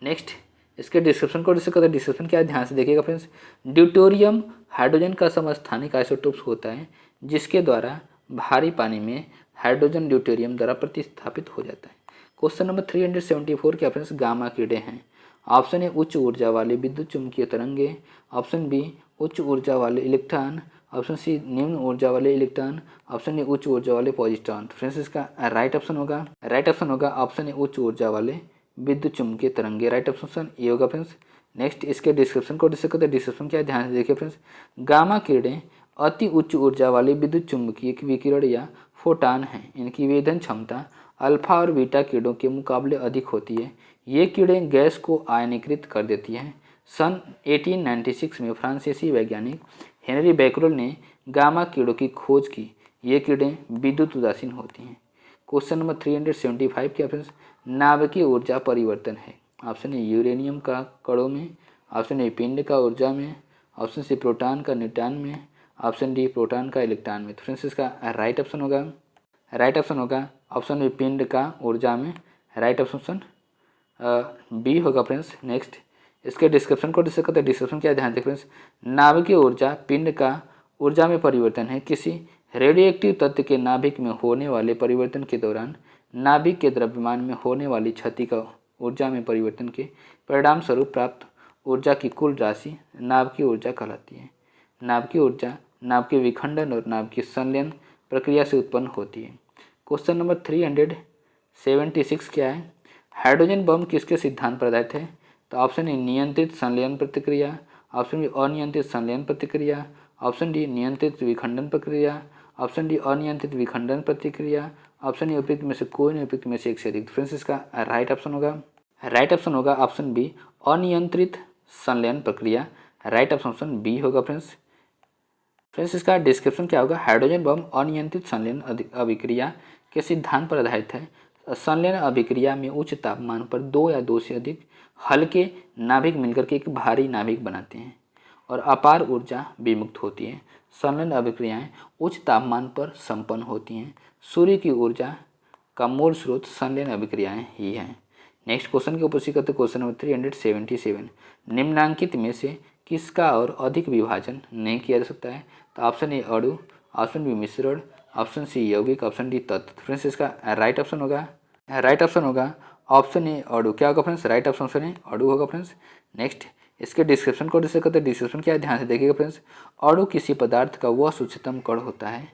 A: नेक्स्ट इसके डिस्क्रिप्शन को डिस्कस करते हैं। डिस्क्रिप्शन क्या है, ध्यान से देखिएगा फ्रेंड्स। ड्यूटेरियम हाइड्रोजन का समस्थानिक आइसोटोप्स होता है जिसके द्वारा भारी पानी में हाइड्रोजन ड्यूटेरियम द्वारा प्रतिस्थापित हो जाता है। क्वेश्चन नंबर 374 क्या फ्रेंड्स, गामा किरणें हैं। ऑप्शन ए उच्च ऊर्जा वाले विद्युत चुम्बकीय तरंगे, ऑप्शन बी उच्च ऊर्जा वाले इलेक्ट्रॉन, ऑप्शन सी निम्न ऊर्जा वाले इलेक्ट्रॉन, ऑप्शन ए उच्च ऊर्जा वाले पॉजिट्रॉन। फ्रेंड्स इसका राइट ऑप्शन होगा ऑप्शन ए उच्च ऊर्जा वाले विद्युत चुम्बकीय तरंगे। राइट ऑप्शन ये होगा फ्रेंड्स। नेक्स्ट इसके डिस्क्रिप्शन को डिस्कस करते हैं। डिस्क्रिप्शन क्या है, ध्यान से देखिए फ्रेंड्स। गामा किरणें अति उच्च ऊर्जा वाले विद्युत चुम्बकीय विकिरण या फोटान हैं। इनकी वेधन क्षमता अल्फा और बीटा किरणों के मुकाबले अधिक होती है। ये किरणें गैस को आयनीकृत कर देती हैं। सन 1896 में फ्रांसीसी वैज्ञानिक हेनरी बैकरेल ने गामा किरणों की खोज की। ये किरणें विद्युत उदासीन होती हैं। क्वेश्चन नंबर 375 क्या फ्रेंड्स, नाभिकीय ऊर्जा परिवर्तन है। ऑप्शन ए यूरेनियम का कणों में, ऑप्शन ए पिंड का ऊर्जा में, ऑप्शन सी प्रोटॉन का न्यूट्रॉन में, ऑप्शन डी प्रोटॉन का इलेक्ट्रॉन में। तो फ्रेंड्स इसका राइट ऑप्शन होगा ऑप्शन बी पिंड का ऊर्जा में। राइट ऑप्शन बी होगा फ्रेंड्स। नेक्स्ट इसके डिस्क्रिप्शन को डिस्कस करते हैं। डिस्क्रिप्शन क्या ध्यान दें फ्रेंड्स। नाभिकीय ऊर्जा पिंड का ऊर्जा में परिवर्तन है। किसी रेडियोएक्टिव तत्व के नाभिक में होने वाले परिवर्तन के दौरान नाभिक के द्रव्यमान में होने वाली क्षति का ऊर्जा में परिवर्तन के परिणाम स्वरूप प्राप्त ऊर्जा की कुल राशि नाभिकीय ऊर्जा कहलाती है। नाभिकीय ऊर्जा नाभिकीय विखंडन और नाभिकीय संलयन प्रक्रिया से उत्पन्न होती है। क्वेश्चन नंबर 376 क्या है, हाइड्रोजन बम किसके सिद्धांत पर आधारित है? तो ऑप्शन ए नियंत्रित संलयन प्रतिक्रिया, ऑप्शन बी अनियंत्रित संलयन प्रतिक्रिया, ऑप्शन डी नियंत्रित विखंडन प्रक्रिया, ऑप्शन डी अनियंत्रित विखंडन प्रतिक्रिया, ऑप्शन ए उपयुक्त में से कोई नहीं, उपयुक्त में से एक से अधिक। फ्रेंड्स इसका राइट ऑप्शन होगा ऑप्शन बी अनियंत्रित संलयन प्रक्रिया। राइट ऑप्शन बी होगा फ्रेंड्स इसका डिस्क्रिप्शन क्या होगा, हाइड्रोजन बम अनियंत्रित संलयन अभिक्रिया के सिद्धांत पर आधारित है। संलयन अभिक्रिया में उच्च तापमान पर 2 या 2 से अधिक हल्के नाभिक मिलकर के एक भारी नाभिक बनाते हैं और अपार ऊर्जा विमुक्त होती है। संलयन अभिक्रियाएं उच्च तापमान पर संपन्न होती हैं। सूर्य की ऊर्जा का मूल स्रोत संलयन अभिक्रियाएं ही हैं। नेक्स्ट क्वेश्चन के ऊपर करते क्वेश्चन नंबर 377, निम्नांकित में से किसका और अधिक विभाजन नहीं किया जा सकता है? तो ऑप्शन ए अणु, ऑप्शन बी मिश्रण, ऑप्शन सी यौगिक, ऑप्शन डी तत्व। फ्रेंड्स इसका राइट ऑप्शन होगा ऑप्शन ए अणु। क्या होगा फ्रेंड्स? राइट ऑप्शन ए अणु होगा फ्रेंड्स। नेक्स्ट इसके डिस्क्रिप्शन को डिस्कस करते हैं। डिस्क्रिप्शन क्या है, ध्यान से देखिएगा फ्रेंड्स। अणु किसी पदार्थ का वह सूक्ष्मतम कण होता है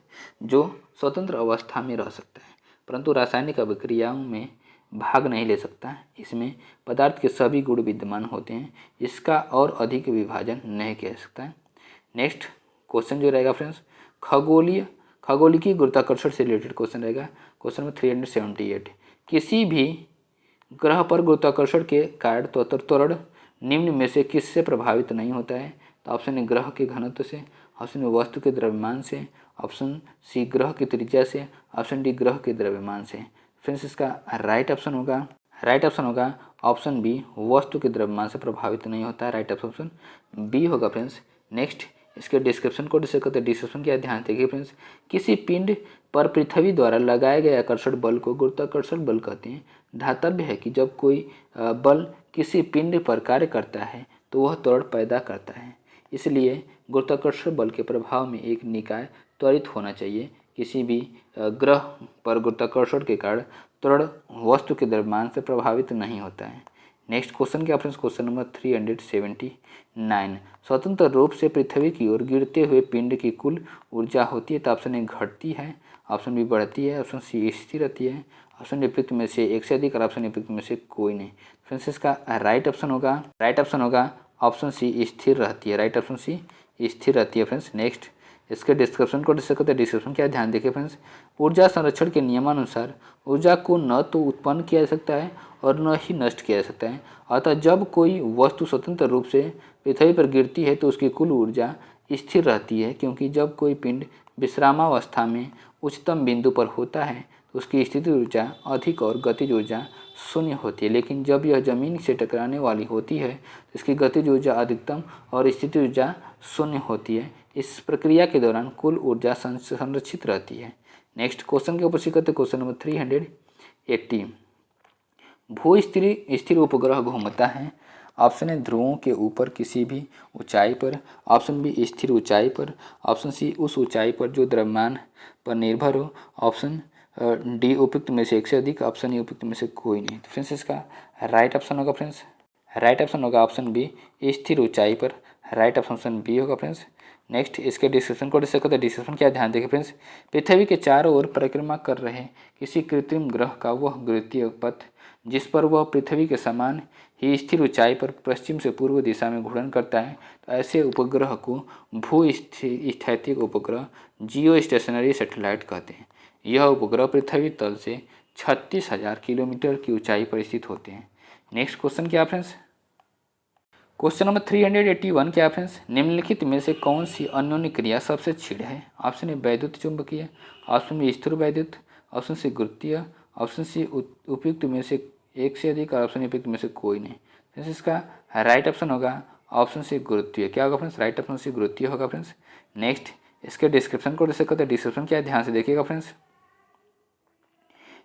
A: जो स्वतंत्र अवस्था में रह सकता है परंतु रासायनिक अभिक्रियाओं में भाग नहीं ले सकता। इसमें पदार्थ के सभी गुण विद्यमान होते हैं, इसका और अधिक विभाजन नहीं किया जा सकता है। नेक्स्ट क्वेश्चन जो रहेगा फ्रेंड्स, खगोलिकी गुरुत्वाकर्षण से रिलेटेड क्वेश्चन रहेगा। क्वेश्चन नंबर 378, किसी भी ग्रह पर गुरुत्वाकर्षण के कारण त्वरण निम्न में से किससे प्रभावित नहीं होता है? तो ऑप्शन ए ग्रह के घनत्व से, ऑप्शन ए वस्तु के द्रव्यमान से, ऑप्शन सी ग्रह की त्रिज्या से, ऑप्शन डी ग्रह के द्रव्यमान से। फ्रेंड्स इसका राइट ऑप्शन होगा ऑप्शन बी, वस्तु के द्रव्यमान से प्रभावित नहीं होता है। राइट ऑप्शन बी होगा फ्रेंड्स। नेक्स्ट इसके डिस्क्रिप्शन को डिस्कस करते हैं। डिस्क्रिप्शन क्या है, ध्यान देखिए फ्रेंड्स। किसी पिंड पर पृथ्वी द्वारा लगाए गए आकर्षण बल को गुरुत्वाकर्षण बल कहते हैं। धातव्य है कि जब कोई बल किसी पिंड पर कार्य करता है तो वह त्वरण पैदा करता है, इसलिए गुरुत्वाकर्षण बल के प्रभाव में एक निकाय त्वरित होना चाहिए। किसी भी ग्रह पर गुरुत्वाकर्षण के कारण त्वरण वस्तु के द्रव्यमान से प्रभावित नहीं होता है। नेक्स्ट क्वेश्चन क्या फ्रेंड्स, क्वेश्चन नंबर 379, स्वतंत्र रूप से पृथ्वी की ओर गिरते हुए पिंड की कुल ऊर्जा होती है। तो ऑप्शन ए घटती है, ऑप्शन बी बढ़ती है, ऑप्शन सी स्थिर रहती है, ऑप्शन उपयुक्त में से एक से अधिक और ऑप्शन उपयुक्त में से कोई नहीं। फ्रेंड्स इसका राइट ऑप्शन होगा ऑप्शन सी स्थिर रहती है। राइट ऑप्शन सी स्थिर रहती है फ्रेंड्स। नेक्स्ट इसके डिस्क्रिप्शन को डिस्कस करते हैं। डिस्क्रिप्शन क्या है, ध्यान देखिए फ्रेंड्स। ऊर्जा संरक्षण के नियमानुसार ऊर्जा को न तो उत्पन्न किया जा सकता है और न ही नष्ट किया जा सकता है। अतः जब कोई वस्तु स्वतंत्र रूप से पृथ्वी पर गिरती है तो उसकी कुल ऊर्जा स्थिर रहती है, क्योंकि जब कोई पिंड विश्रामावस्था में उच्चतम बिंदु पर होता है तो उसकी स्थिति ऊर्जा अधिक और गतिज ऊर्जा शून्य होती है। लेकिन जब यह जमीन से टकराने वाली होती है तो इसकी गतिज ऊर्जा अधिकतम और स्थिति ऊर्जा शून्य होती है। इस प्रक्रिया के दौरान कुल ऊर्जा संरक्षित रहती है। नेक्स्ट क्वेश्चन के ऊपर सीखते क्वेश्चन नंबर 380, भू स्थिर उपग्रह घूमता है। ऑप्शन ए ध्रुवों के ऊपर किसी भी ऊंचाई पर, ऑप्शन बी स्थिर ऊंचाई पर, ऑप्शन सी उस ऊंचाई पर जो द्रव्यमान पर निर्भर हो, ऑप्शन डी उपयुक्त में से एक से अधिक, ऑप्शन ई उपयुक्त में से कोई नहीं। फ्रेंड्स इसका राइट ऑप्शन होगा ऑप्शन बी, स्थिर ऊंचाई पर। राइट ऑप्शन बी होगा फ्रेंड्स। नेक्स्ट इसके डिस्क्रिप्शन को डिस्कस करते हैं। डिस्क्रिप्शन क्या, ध्यान देखिए फ्रेंड्स। पृथ्वी के चारों ओर परिक्रमा कर रहे किसी कृत्रिम ग्रह का वह गुरुत्वीय पथ जिस पर वह पृथ्वी के समान ही स्थिर ऊंचाई पर पश्चिम से पूर्व दिशा में घूर्णन करता है, तो ऐसे उपग्रह को भू स्थैतिक उपग्रह जियो स्टेशनरी सैटेलाइट कहते हैं। यह उपग्रह पृथ्वी तल से 36,000 किलोमीटर की ऊंचाई पर स्थित होते हैं। नेक्स्ट क्वेश्चन क्या फ्रेंड्स, क्वेश्चन नंबर 381 क्या फ्रेंड्स, निम्नलिखित में से कौन सी अन्योन्य क्रिया सबसे क्षीण है? ऑप्शन ए वैद्युत चुंबकीय, ऑप्शन बी स्थिर वैद्युत, ऑप्शन सी गुरुत्वीय, ऑप्शन सी उपयुक्त में से एक से अधिक और ऑप्शन उपयुक्त में से कोई नहीं। फ्रेंड्स इसका राइट ऑप्शन होगा ऑप्शन सी गुरुत्वीय। क्या होगा फ्रेंड्स, राइट ऑप्शन सी गुरुत्वीय होगा फ्रेंड्स। नेक्स्ट इसके डिस्क्रिप्शन को डिस्कस करते हैं। डिस्क्रिप्शन क्या है, ध्यान से देखिएगा फ्रेंड्स।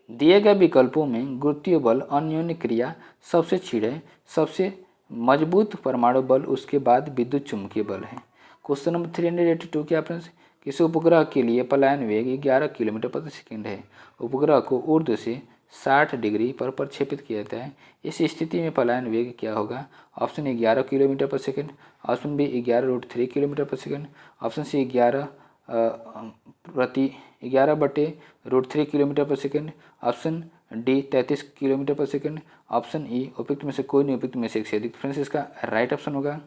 A: दिए गए विकल्पों में गुरुत्वीय बल अन्योन्य क्रिया सबसे क्षीण है, सबसे मजबूत परमाणु बल उसके बाद विद्युत चुंबकीय बल है। क्वेश्चन नंबर 382 क्या फ्रेंड्स, किसी उपग्रह के लिए पलायन वेग 11 किलोमीटर प्रति सेकंड है। उपग्रह को ऊर्ध्व से 60 डिग्री पर प्रक्षेपित किया जाता है। इस स्थिति में पलायन वेग क्या होगा? ऑप्शन ए 11 किलोमीटर पर सेकंड, ऑप्शन बी 11√3 किलोमीटर पर सेकंड, ऑप्शन सी 11/√3 किलोमीटर पर सेकंड, ऑप्शन डी 33 किलोमीटर पर सेकंड, ऑप्शन ई उपयुक्त में से कोई नहीं, उपयुक्त में से एक से अधिक। फ्रेंड्स इसका राइट ऑप्शन होगा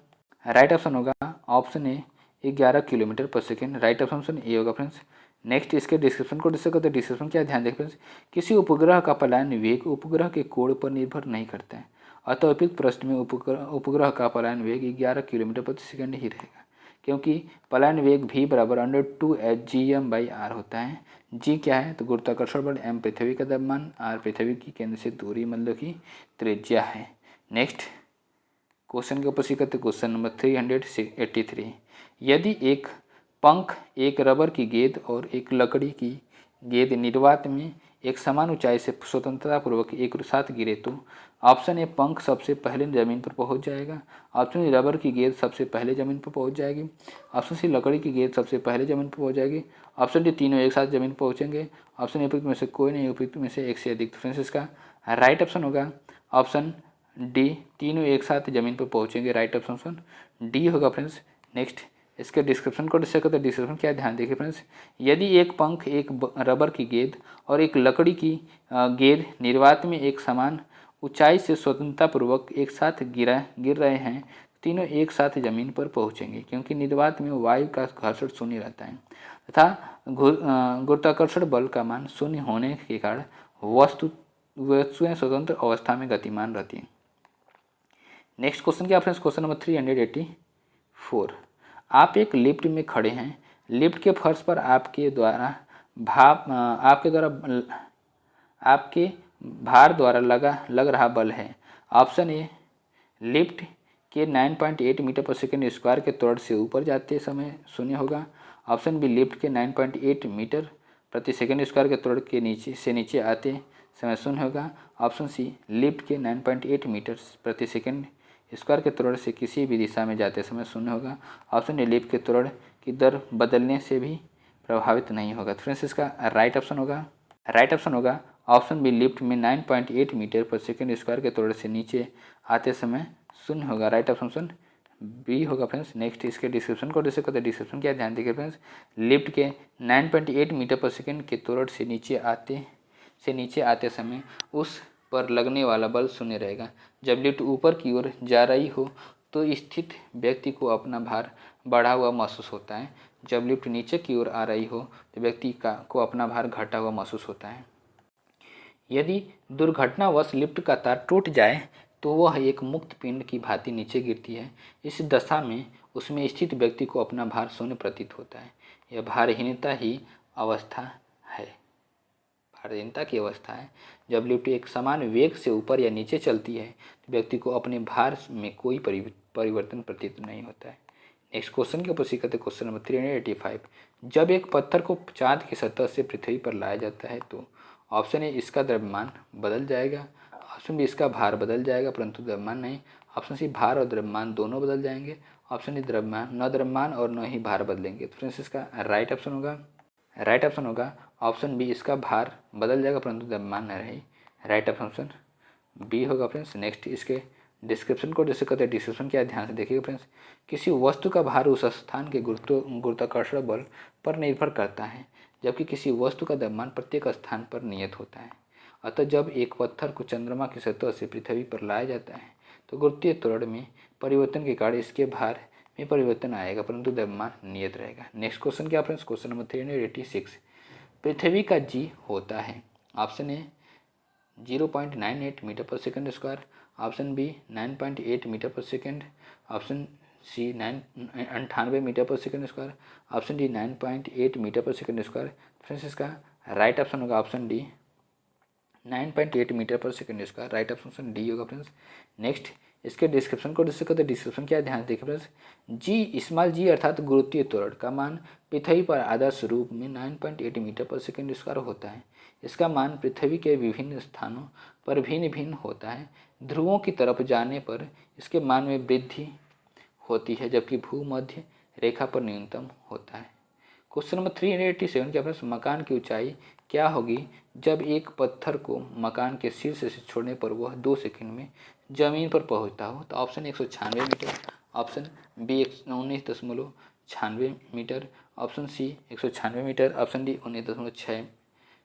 A: ऑप्शन ए 11 किलोमीटर पर सेकंड। राइट ऑप्शन ए होगा फ्रेंड्स। नेक्स्ट इसके डिस्क्रिप्शन को डिस्कस करते हैं। डिस्क्रिप्शन क्या, ध्यान देखें फ्रेंड्स। किसी उपग्रह का पलायन वेग उपग्रह के कोण पर निर्भर नहीं करता है, अतः उपयुक्त प्रश्न में उपग्रह का पलायन वेग 11 किलोमीटर प्रति सेकंड ही रहेगा, क्योंकि पलायन वेग v बराबर √2hgm/r होता है। g क्या है, तो गुरुत्वाकर्षण बल, m पृथ्वी का द्रव्यमान, r पृथ्वी की केंद्र से दूरी मतलब की त्रिज्या है। नेक्स्ट क्वेश्चन के ऊपर सीखते क्वेश्चन नंबर 383, यदि एक पंख, एक रबर की गेंद और एक लकड़ी की गेंद निर्वात में एक समान ऊंचाई से स्वतंत्रतापूर्वक एक साथ गिरे तो ऑप्शन ए पंख सबसे पहले जमीन पर पहुंच जाएगा, ऑप्शन ए रबर की गेंद सबसे पहले जमीन पर पहुंच जाएगी, ऑप्शन सी लकड़ी की गेंद सबसे पहले जमीन पर पहुंच जाएगी, ऑप्शन डी तीनों एक साथ जमीन पर पहुंचेंगे, ऑप्शन उपयुक्त में से कोई नहीं, उपयुक्त में से एक से अधिक। फ्रेंड्स इसका राइट ऑप्शन होगा ऑप्शन डी, तीनों एक साथ ज़मीन पर पहुँचेंगे, राइट ऑप्शन डी होगा फ्रेंड्स। नेक्स्ट इसके डिस्क्रिप्शन को डिस्कस करते हैं। डिस्क्रिप्शन क्या है, ध्यान देखिए फ्रेंड्स। यदि एक पंख, एक रबर की गेंद और एक लकड़ी की गेंद निर्वात में एक समान ऊंचाई से स्वतंत्रतापूर्वक एक साथ गिर रहे हैं, तीनों एक साथ जमीन पर पहुंचेंगे, क्योंकि निर्वात में वायु का घर्षण शून्य रहता है तथा गुरुत्वाकर्षण बल का मान शून्य होने के कारण वस्तुएं स्वतंत्र अवस्था में गतिमान रहती हैं। नेक्स्ट क्वेश्चन क्या फ्रेंड्स, क्वेश्चन नंबर 384। आप एक लिफ्ट में खड़े हैं। लिफ्ट के फर्श पर आपके भार द्वारा लग रहा बल है। ऑप्शन ए, लिफ्ट के 9.8 मीटर पर सेकेंड स्क्वायर के त्वरण से ऊपर जाते समय शून्य होगा। ऑप्शन बी, लिफ्ट के 9.8 मीटर प्रति सेकेंड स्क्वायर के त्वरण के नीचे आते समय शून्य होगा। ऑप्शन सी, लिफ्ट के 9.8 मीटर प्रति सेकेंड स्क्वायर के त्वरण से किसी भी दिशा में जाते समय शून्य होगा। ऑप्शन ए, लिफ्ट के त्वरण की दर बदलने से भी प्रभावित नहीं होगा। फ्रेंड्स इसका राइट ऑप्शन होगा ऑप्शन बी, लिफ्ट में 9.8 मीटर पर सेकेंड स्क्वायर के त्वरण से नीचे आते समय शून्य होगा। राइट ऑप्शन बी होगा फ्रेंड्स। नेक्स्ट इसके डिस्क्रिप्शन को डिस्कस करते हैं। डिस्क्रिप्शन क्या, ध्यान देखिए फ्रेंड्स। लिफ्ट के 9.8 मीटर पर सेकेंड के त्वरण से नीचे आते समय उस पर लगने वाला बल शून्य रहेगा। जब लिफ्ट ऊपर की ओर जा रही हो तो स्थित व्यक्ति को अपना भार बढ़ा हुआ महसूस होता है। जब लिफ्ट नीचे की ओर आ रही हो तो व्यक्ति को अपना भार घटा हुआ महसूस होता है। यदि दुर्घटनावश लिफ्ट का तार टूट जाए तो वह एक मुक्त पिंड की भांति नीचे गिरती है। इस दशा में उसमें स्थित व्यक्ति को अपना भार शून्य प्रतीत होता है। यह भारहीनता की अवस्था है। जब लिफ्ट एक समान वेग से ऊपर या नीचे चलती है तो व्यक्ति को अपने भार में कोई परिवर्तन प्रतीत नहीं होता है। नेक्स्ट क्वेश्चन के ऊपर सीखते क्वेश्चन नंबर 385। जब एक पत्थर को चांद की सतह से पृथ्वी पर लाया जाता है तो ऑप्शन ए, इसका द्रव्यमान बदल जाएगा। ऑप्शन बी, इसका भार बदल जाएगा परंतु द्रव्यमान नहीं। ऑप्शन सी, भार और द्रव्यमान दोनों बदल जाएंगे। ऑप्शन डी, द्रव्यमान और न ही भार बदलेंगे। तो फ्रेंड्स इसका राइट ऑप्शन होगा ऑप्शन बी, इसका भार बदल जाएगा परंतु द्रव्यमान न रहे। राइट ऑप्शन बी होगा फ्रेंड्स। नेक्स्ट इसके डिस्क्रिप्शन को डिस्कस करते हैं। डिस्क्रिप्शन क्या है, ध्यान से देखिएगा फ्रेंड्स। किसी वस्तु का भार उस स्थान के गुरुत्वाकर्षण बल पर निर्भर करता है, जबकि किसी वस्तु का द्रव्यमान प्रत्येक स्थान पर नियत होता है। अतः जब एक पत्थर को चंद्रमा की सतह से पृथ्वी पर लाया जाता है तो गुरुत्वीय त्वरण में परिवर्तन के कारण इसके भार में परिवर्तन आएगा परंतु द्रव्यमान नियत रहेगा। नेक्स्ट क्वेश्चन क्या फ्रेंड्स, क्वेश्चन नंबर 386। पृथ्वी का जी होता है। ऑप्शन ए, 0.98 मीटर पर second square. Option B, 9.8 metre पर सेकेंड। ऑप्शन सी, 98 मीटर पर second square. Option D, 9.8 metre पर सेकेंड स्क्वायर। फ्रेंड्स इसका राइट ऑप्शन होगा ऑप्शन डी, 9.8 मीटर पर second square. Right option D होगा फ्रेंड्स। नेक्स्ट इसके description को डिस्कस करते हैं। डिस्क्रिप्शन क्या है, ध्यान देखिए फ्रेंड्स। जी अर्थात गुरुत्वीय त्वरण का मान पृथ्वी पर आदर्श रूप में 9.8 मीटर पर सेकेंड स्क्वायर होता है। इसका मान पृथ्वी के विभिन्न स्थानों पर भिन्न भिन्न होता है। ध्रुवों की तरफ जाने पर इसके मान में वृद्धि होती है, जबकि भूमध्य रेखा पर न्यूनतम होता है। क्वेश्चन नंबर 387 क्या फ्रेंड्स, मकान की ऊंचाई क्या होगी जब एक पत्थर को मकान के शीर्ष से छोड़ने पर वह 2 सेकंड में जमीन पर पहुंचता हो। तो option 196 metre. Option B, 19.96 metre. Option C, 196 metre. Option D, 19.6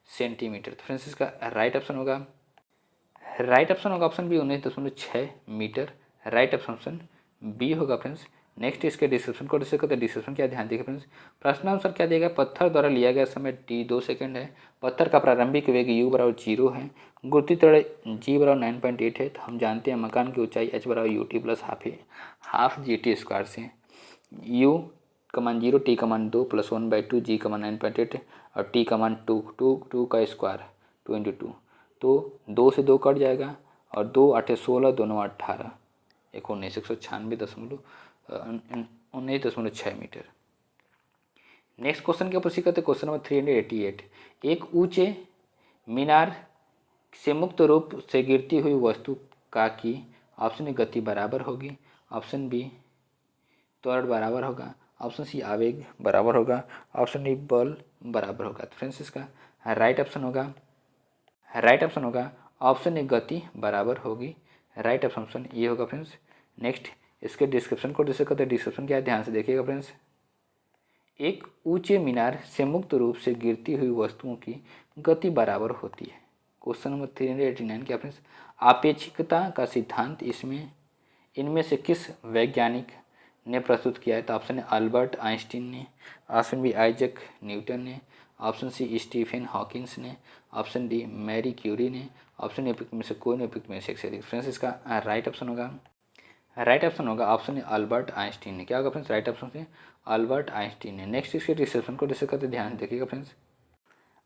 A: centimetre. तो फ्रेंड्स इसका राइट ऑप्शन होगा option B, 19.6 metre. Right option B होगा फ्रेंड्स। नेक्स्ट इसके डिस्क्रिप्शन को डिस्कस करते हैं। डिस्क्रिप्शन क्या, ध्यान देखिए फ्रेंड्स। प्रश्नानुसार क्या दिया गया, पत्थर द्वारा लिया गया समय टी 2 सेकंड है। पत्थर का प्रारंभिक वेग u बराबर 0 है। गुरुत्वीय त्वरण g बराबर 9.8 है। तो हम जानते हैं मकान की ऊंचाई h बराबर ut plus half G T square से। u का मान 0, t का मान 2 प्लस 1/2, g का मान 9.8 और t का मान 2 का स्क्वायर 2 × 2। तो 2 से 2 कट जाएगा और 2 8 16, दोनों 18, 19.6 मीटर। नेक्स्ट क्वेश्चन के ऊपर सीखते हैं क्वेश्चन नंबर 388। एक ऊंचे मीनार से मुक्त रूप से गिरती हुई वस्तु का की ऑप्शन ए, गति बराबर होगी। ऑप्शन बी, त्वरण बराबर होगा। ऑप्शन सी, आवेग बराबर होगा। ऑप्शन डी, बल बराबर होगा। तो फ्रेंड्स इसका राइट ऑप्शन होगा ऑप्शन ए, गति बराबर होगी। राइट ऑप्शन ये होगा फ्रेंड्स। नेक्स्ट इसके डिस्क्रिप्शन को डिस्कस करते हैं। डिस्क्रिप्शन क्या है, ध्यान से देखिएगा फ्रेंड्स। एक ऊंचे मीनार से मुक्त रूप से गिरती हुई वस्तुओं की गति बराबर होती है। क्वेश्चन नंबर 389 क्या फ्रेंड्स, आपेक्षिकता का सिद्धांत इनमें से किस वैज्ञानिक ने प्रस्तुत किया है? तो ऑप्शन है अल्बर्ट आइंस्टीन ने, ऑप्शन बी आइजैक न्यूटन ने, ऑप्शन सी स्टीफन हॉकिंस ने, ऑप्शन डी मैरी क्यूरी ने, ऑप्शन उपयुक्त में से कोई नहीं, उपयुक्त में से एक से अधिक। फ्रेंड्स इसका राइट ऑप्शन होगा ऑप्शन है अल्बर्ट आइंस्टीन ने। क्या होगा फ्रेंड्स, राइट ऑप्शन से अल्बर्ट आइंस्टीन ने। नेक्स्ट इसके डिस्क्रिप्शन को डिस्कस करते ध्यान देखिएगा फ्रेंड्स।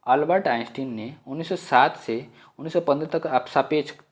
A: अल्बर्ट आइंस्टीन ने 1907 से 1915 तक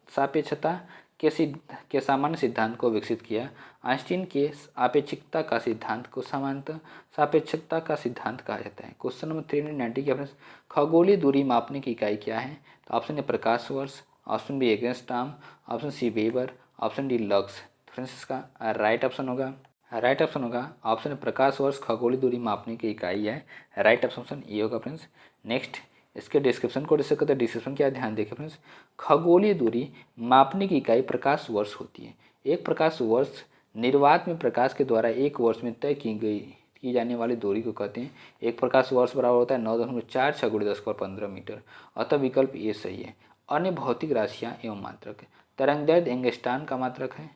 A: सापेक्षता के सामान्य सिद्धांत को विकसित किया। आइंस्टीन के आपेक्षिकता का सिद्धांत को सामान्यतः सापेक्षता का सिद्धांत कहा जाता है। क्वेश्चन नंबर 390 क्या फ्रेंड्स, खगोलीय दूरी मापने की इकाई क्या है? तो ऑप्शन ए प्रकाश वर्ष, option B angstrom, option C weber, option D lux. Friends इसका राइट ऑप्शन होगा ऑप्शन प्रकाश वर्ष खगोलीय दूरी मापने की इकाई है। राइट ऑप्शन ये होगा फ्रेंड्स। नेक्स्ट इसके डिस्क्रिप्शन को डिस्कस करते हैं। डिस्क्रिप्शन क्या है, ध्यान देखिए फ्रेंड्स। खगोलीय दूरी मापने की इकाई प्रकाश वर्ष होती है। एक प्रकाश वर्ष निर्वात में प्रकाश के द्वारा एक वर्ष में तय की जाने वाली दूरी को कहते हैं। एक प्रकाश वर्ष बराबर होता है 9.4 × 10⁻15 मीटर। अतः विकल्प ये सही है। अन्य भौतिक राशियाँ एवं मात्रक, तरंगदैर्घ्य एंगस्ट्रॉम का मात्रक है,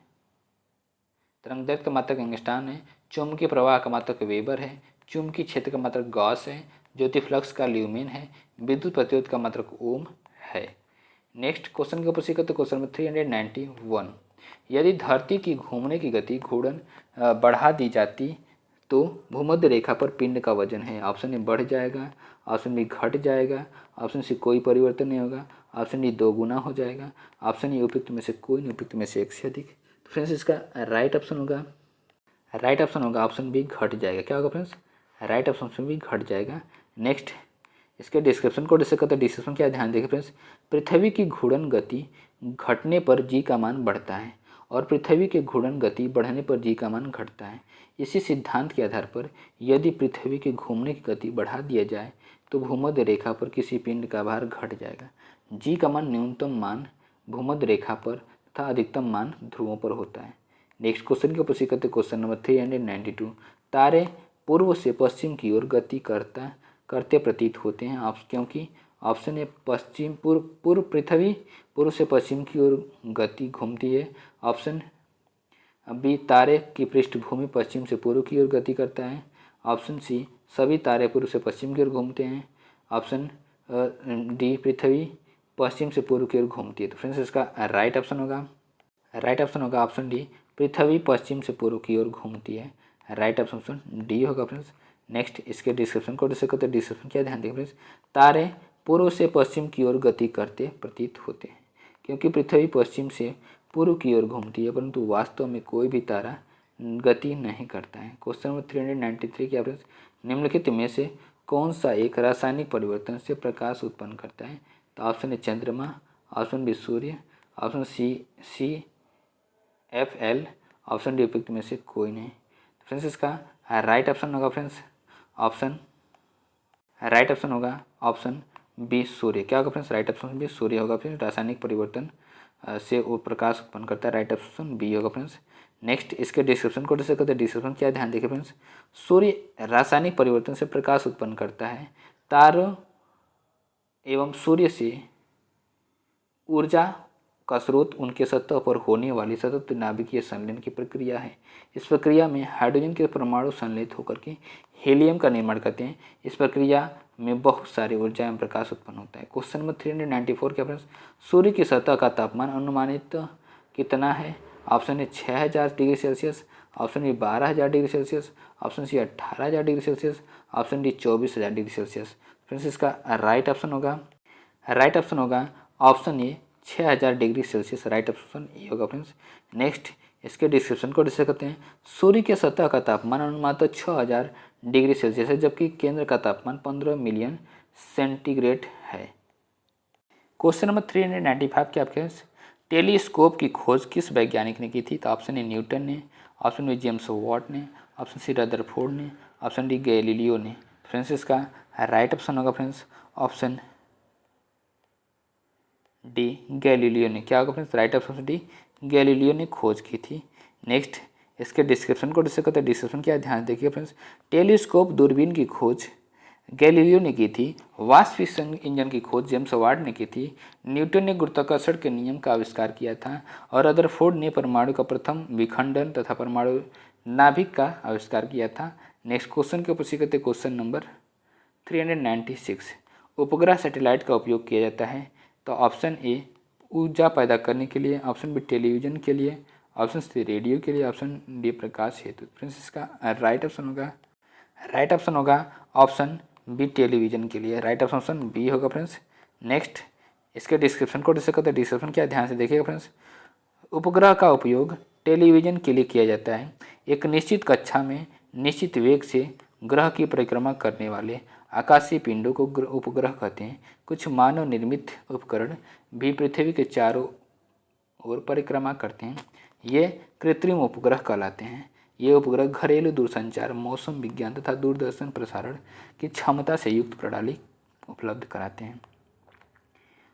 A: तरंगदैर्घ्य का मात्रक एंगस्ट्रॉम है। चुंबकीय प्रवाह का मात्रक वेबर है। चुंबकीय क्षेत्र का मात्रक गॉस है। ज्योति फ्लक्स का ल्यूमेन है। विद्युत प्रतिरोध का मात्रक ओम है। नेक्स्ट क्वेश्चन के ऊपर सीखते हैं। क्वेश्चन नंबर 391, यदि धरती की घूमने की गति घूर्णन बढ़ा दी जाती तो भूमध्य रेखा पर पिंड का वजन है। ऑप्शन ए बढ़ जाएगा, ऑप्शन बी घट जाएगा, ऑप्शन सी कोई परिवर्तन नहीं होगा, ऑप्शन डी 2 गुना हो जाएगा, ऑप्शन ए उपयुक्त में से कोई नहीं, उपयुक्त में से एक से अधिक। फ्रेंड्स इसका राइट ऑप्शन होगा ऑप्शन बी घट जाएगा। क्या होगा फ्रेंड्स, राइट ऑप्शन बी घट जाएगा। नेक्स्ट इसके डिस्क्रिप्शन को डिस्कस करते हैं। डिस्क्रिप्शन क्या है, ध्यान देखिए फ्रेंड्स। पृथ्वी की घूर्णन गति घटने पर जी का मान बढ़ता है और पृथ्वी के घूर्णन गति बढ़ने पर जी का मान घटता है। इसी सिद्धांत के आधार पर यदि पृथ्वी के घूमने की गति बढ़ा दिया जाए तो भूमध्य रेखा पर किसी पिंड का भार घट जाएगा। जी का मान न्यूनतम मान भूमध्य रेखा पर तथा अधिकतम मान ध्रुवों पर होता है। नेक्स्ट क्वेश्चन के ऊपर करते क्वेश्चन नंबर 392, तारे पूर्व से पश्चिम की ओर गति करते प्रतीत होते हैं। आप क्योंकि ऑप्शन ए पश्चिम पूर्व पृथ्वी पूर्व से पश्चिम की ओर गति घूमती है। ऑप्शन बी तारे की पृष्ठभूमि पश्चिम से पूर्व की ओर गति करता है। ऑप्शन सी सभी तारे पूर्व से पश्चिम की ओर घूमते हैं। ऑप्शन डी पृथ्वी पश्चिम से पूर्व की ओर घूमती है। तो फ्रेंड्स इसका राइट ऑप्शन होगा ऑप्शन डी पृथ्वी पश्चिम से पूर्व की ओर घूमती है। राइट ऑप्शन डी होगा फ्रेंड्स। नेक्स्ट इसके डिस्क्रिप्शन को डिस्कस करते हैं। डिस्क्रिप्शन क्या, ध्यान देखिए फ्रेंड्स। तारे पूर्व से पश्चिम की ओर गति करते प्रतीत होते हैं क्योंकि पृथ्वी पश्चिम से पूर्व की ओर घूमती है, परंतु वास्तव में कोई भी तारा गति नहीं करता है। क्वेश्चन नंबर 393 क्या फ्रेंड्स, निम्नलिखित में से कौन सा एक रासायनिक परिवर्तन से प्रकाश उत्पन्न करता है? तो ऑप्शन ए चंद्रमा, ऑप्शन बी सूर्य, option C Fl, option D उपयुक्त में से कोई नहीं। फ्रेंड्स इसका राइट ऑप्शन होगा ऑप्शन बी सूर्य। क्या होगा फ्रेंड्स, राइट ऑप्शन बी सूर्य होगा। फ्रेंड्स रासायनिक परिवर्तन से वो प्रकाश उत्पन्न करता है। राइट ऑप्शन बी होगा फ्रेंड्स। नेक्स्ट इसके डिस्क्रिप्शन को डिस्कस करते हैं। डिस्क्रिप्शन क्या है, ध्यान देखिए फ्रेंड्स। सूर्य रासायनिक परिवर्तन से प्रकाश उत्पन्न करता है। तारों एवं सूर्य से ऊर्जा का स्रोत उनके सतह पर होने वाली सतत नाभिकीय संलयन की प्रक्रिया है। इस प्रक्रिया में हाइड्रोजन के परमाणु संलयित होकर के हीलियम का निर्माण करते हैं। इस प्रक्रिया में बहुत सारी ऊर्जा एवं प्रकाश उत्पन्न होता है। क्वेश्चन नंबर 394 क्या फ्रेंड्स, सूर्य की सतह का तापमान अनुमानित कितना है? Option A 6000 degree Celsius, option B 12000 degree Celsius, option C 18000 degree Celsius, option D 24000 degree Celsius. Friends इसका राइट ऑप्शन होगा option A 6000 degree Celsius. Right option ये होगा फ्रेंड्स। नेक्स्ट इसके डिस्क्रिप्शन को डिस्कस करते हैं। सूर्य के सतह का तापमान अनुमानित 6000 डिग्री सेल्सियस है, जबकि केंद्र का तापमान 15 मिलियन सेंटीग्रेड है। क्वेश्चन नंबर 395 के आपके टेलीस्कोप की खोज किस वैज्ञानिक ने की थी? तो ऑप्शन ए न्यूटन ने, ऑप्शन बी जेम्स वॉट ने, ऑप्शन सी रदरफोर्ड ने, ऑप्शन डी गैलीलियो ने। फ्रेंड्स इसका राइट ऑप्शन होगा फ्रेंड्स ऑप्शन डी गैलीलियो ने। क्या होगा friends, right option D Galileo ने खोज की थी। नेक्स्ट इसके डिस्क्रिप्शन को डिस्कस करते हैं। डिस्क्रिप्शन क्या है, ध्यान देखिए फ्रेंड्स। टेलीस्कोप दूरबीन की खोज गैलीलियो ने की थी। वाष्प इंजन की खोज जेम्स वाट ने की थी। न्यूटन ने गुरुत्वाकर्षण के नियम का आविष्कार किया था और रदरफोर्ड ने परमाणु का प्रथम विखंडन तथा परमाणु नाभिक का आविष्कार किया था। नेक्स्ट क्वेश्चन के ऊपर से करते क्वेश्चन नंबर 396। उपग्रह सैटेलाइट का उपयोग किया जाता है। तो ऑप्शन ए ऊर्जा पैदा करने के लिए, ऑप्शन बी टेलीविजन के लिए, ऑप्शन सी रेडियो के लिए, ऑप्शन डी प्रकाश हेतु। फ्रेंड्स इसका राइट ऑप्शन होगा ऑप्शन बी टेलीविजन के लिए। राइट ऑप्शन बी होगा फ्रेंड्स। नेक्स्ट इसके डिस्क्रिप्शन को डिस्कस करते हैं। डिस्क्रिप्शन क्या है, ध्यान से देखिएगा फ्रेंड्स। उपग्रह का उपयोग टेलीविजन के लिए किया जाता है। एक निश्चित कक्षा में निश्चित वेग से ग्रह की परिक्रमा करने वाले आकाशीय पिंडों को उपग्रह कहते हैं। कुछ मानव निर्मित उपकरण भी पृथ्वी के चारों ओर परिक्रमा करते हैं। ये कृत्रिम उपग्रह कहलाते हैं। ये उपग्रह घरेलू दूरसंचार, मौसम विज्ञान तथा दूरदर्शन प्रसारण की क्षमता से युक्त प्रणाली उपलब्ध कराते हैं।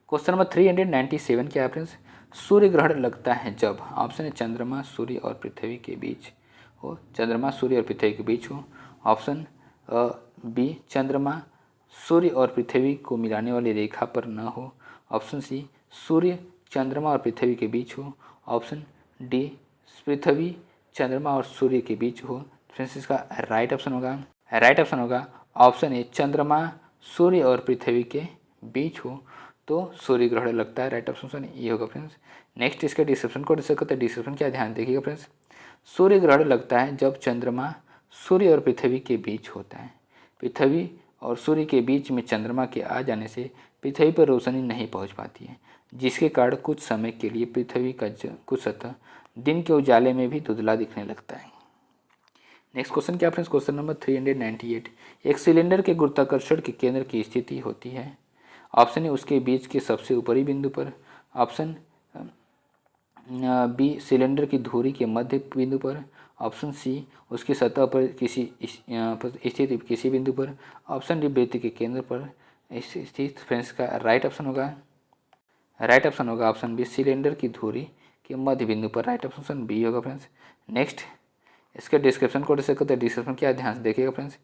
A: क्वेश्चन नंबर 397 क्या है फ्रेंड्स। सूर्य ग्रहण लगता है जब, ऑप्शन है चंद्रमा सूर्य और पृथ्वी के बीच हो, चंद्रमा सूर्य और पृथ्वी के बीच हो। ऑप्शन बी चंद्रमा सूर्य और पृथ्वी को मिलाने वाली रेखा पर न हो। ऑप्शन सी सूर्य चंद्रमा और पृथ्वी के बीच हो। ऑप्शन डी पृथ्वी चंद्रमा और सूर्य के बीच हो। फ्रेंड्स इसका राइट ऑप्शन होगा ऑप्शन ए चंद्रमा सूर्य और पृथ्वी के बीच हो तो सूर्य ग्रहण लगता है। राइट ऑप्शन ये होगा फ्रेंड्स। नेक्स्ट इसके डिस्क्रिप्शन को डिस्कस करते हैं। डिस्क्रिप्शन क्या, ध्यान देखिएगा फ्रेंड्स। सूर्य ग्रहण लगता है जब चंद्रमा सूर्य और पृथ्वी के बीच होता है। पृथ्वी और सूर्य के बीच में चंद्रमा के आ जाने से पृथ्वी पर रोशनी नहीं पहुंच पाती है, जिसके कारण कुछ समय के लिए पृथ्वी का कुछ सतह दिन के उजाले में भी धुंधला दिखने लगता है। नेक्स्ट क्वेश्चन क्या फ्रेंड्स, क्वेश्चन नंबर 398। एक सिलेंडर के गुरुत्वाकर्षण के केंद्र की स्थिति होती है। ऑप्शन है उसके बीच के सबसे ऊपरी बिंदु पर। ऑप्शन बी सिलेंडर की धुरी के मध्य बिंदु पर। ऑप्शन सी उसकी सतह पर स्थित किसी बिंदु पर। ऑप्शन डी वृत्त के केंद्र पर स्थित। फ्रेंड्स का राइट ऑप्शन होगा ऑप्शन बी सिलेंडर की धुरी के मध्य बिंदु पर। राइट ऑप्शन बी होगा फ्रेंड्स। नेक्स्ट इसके डिस्क्रिप्शन को डिस्कस करते हैं। डिस्क्रिप्शन क्या है, ध्यान से देखिएगा फ्रेंड्स।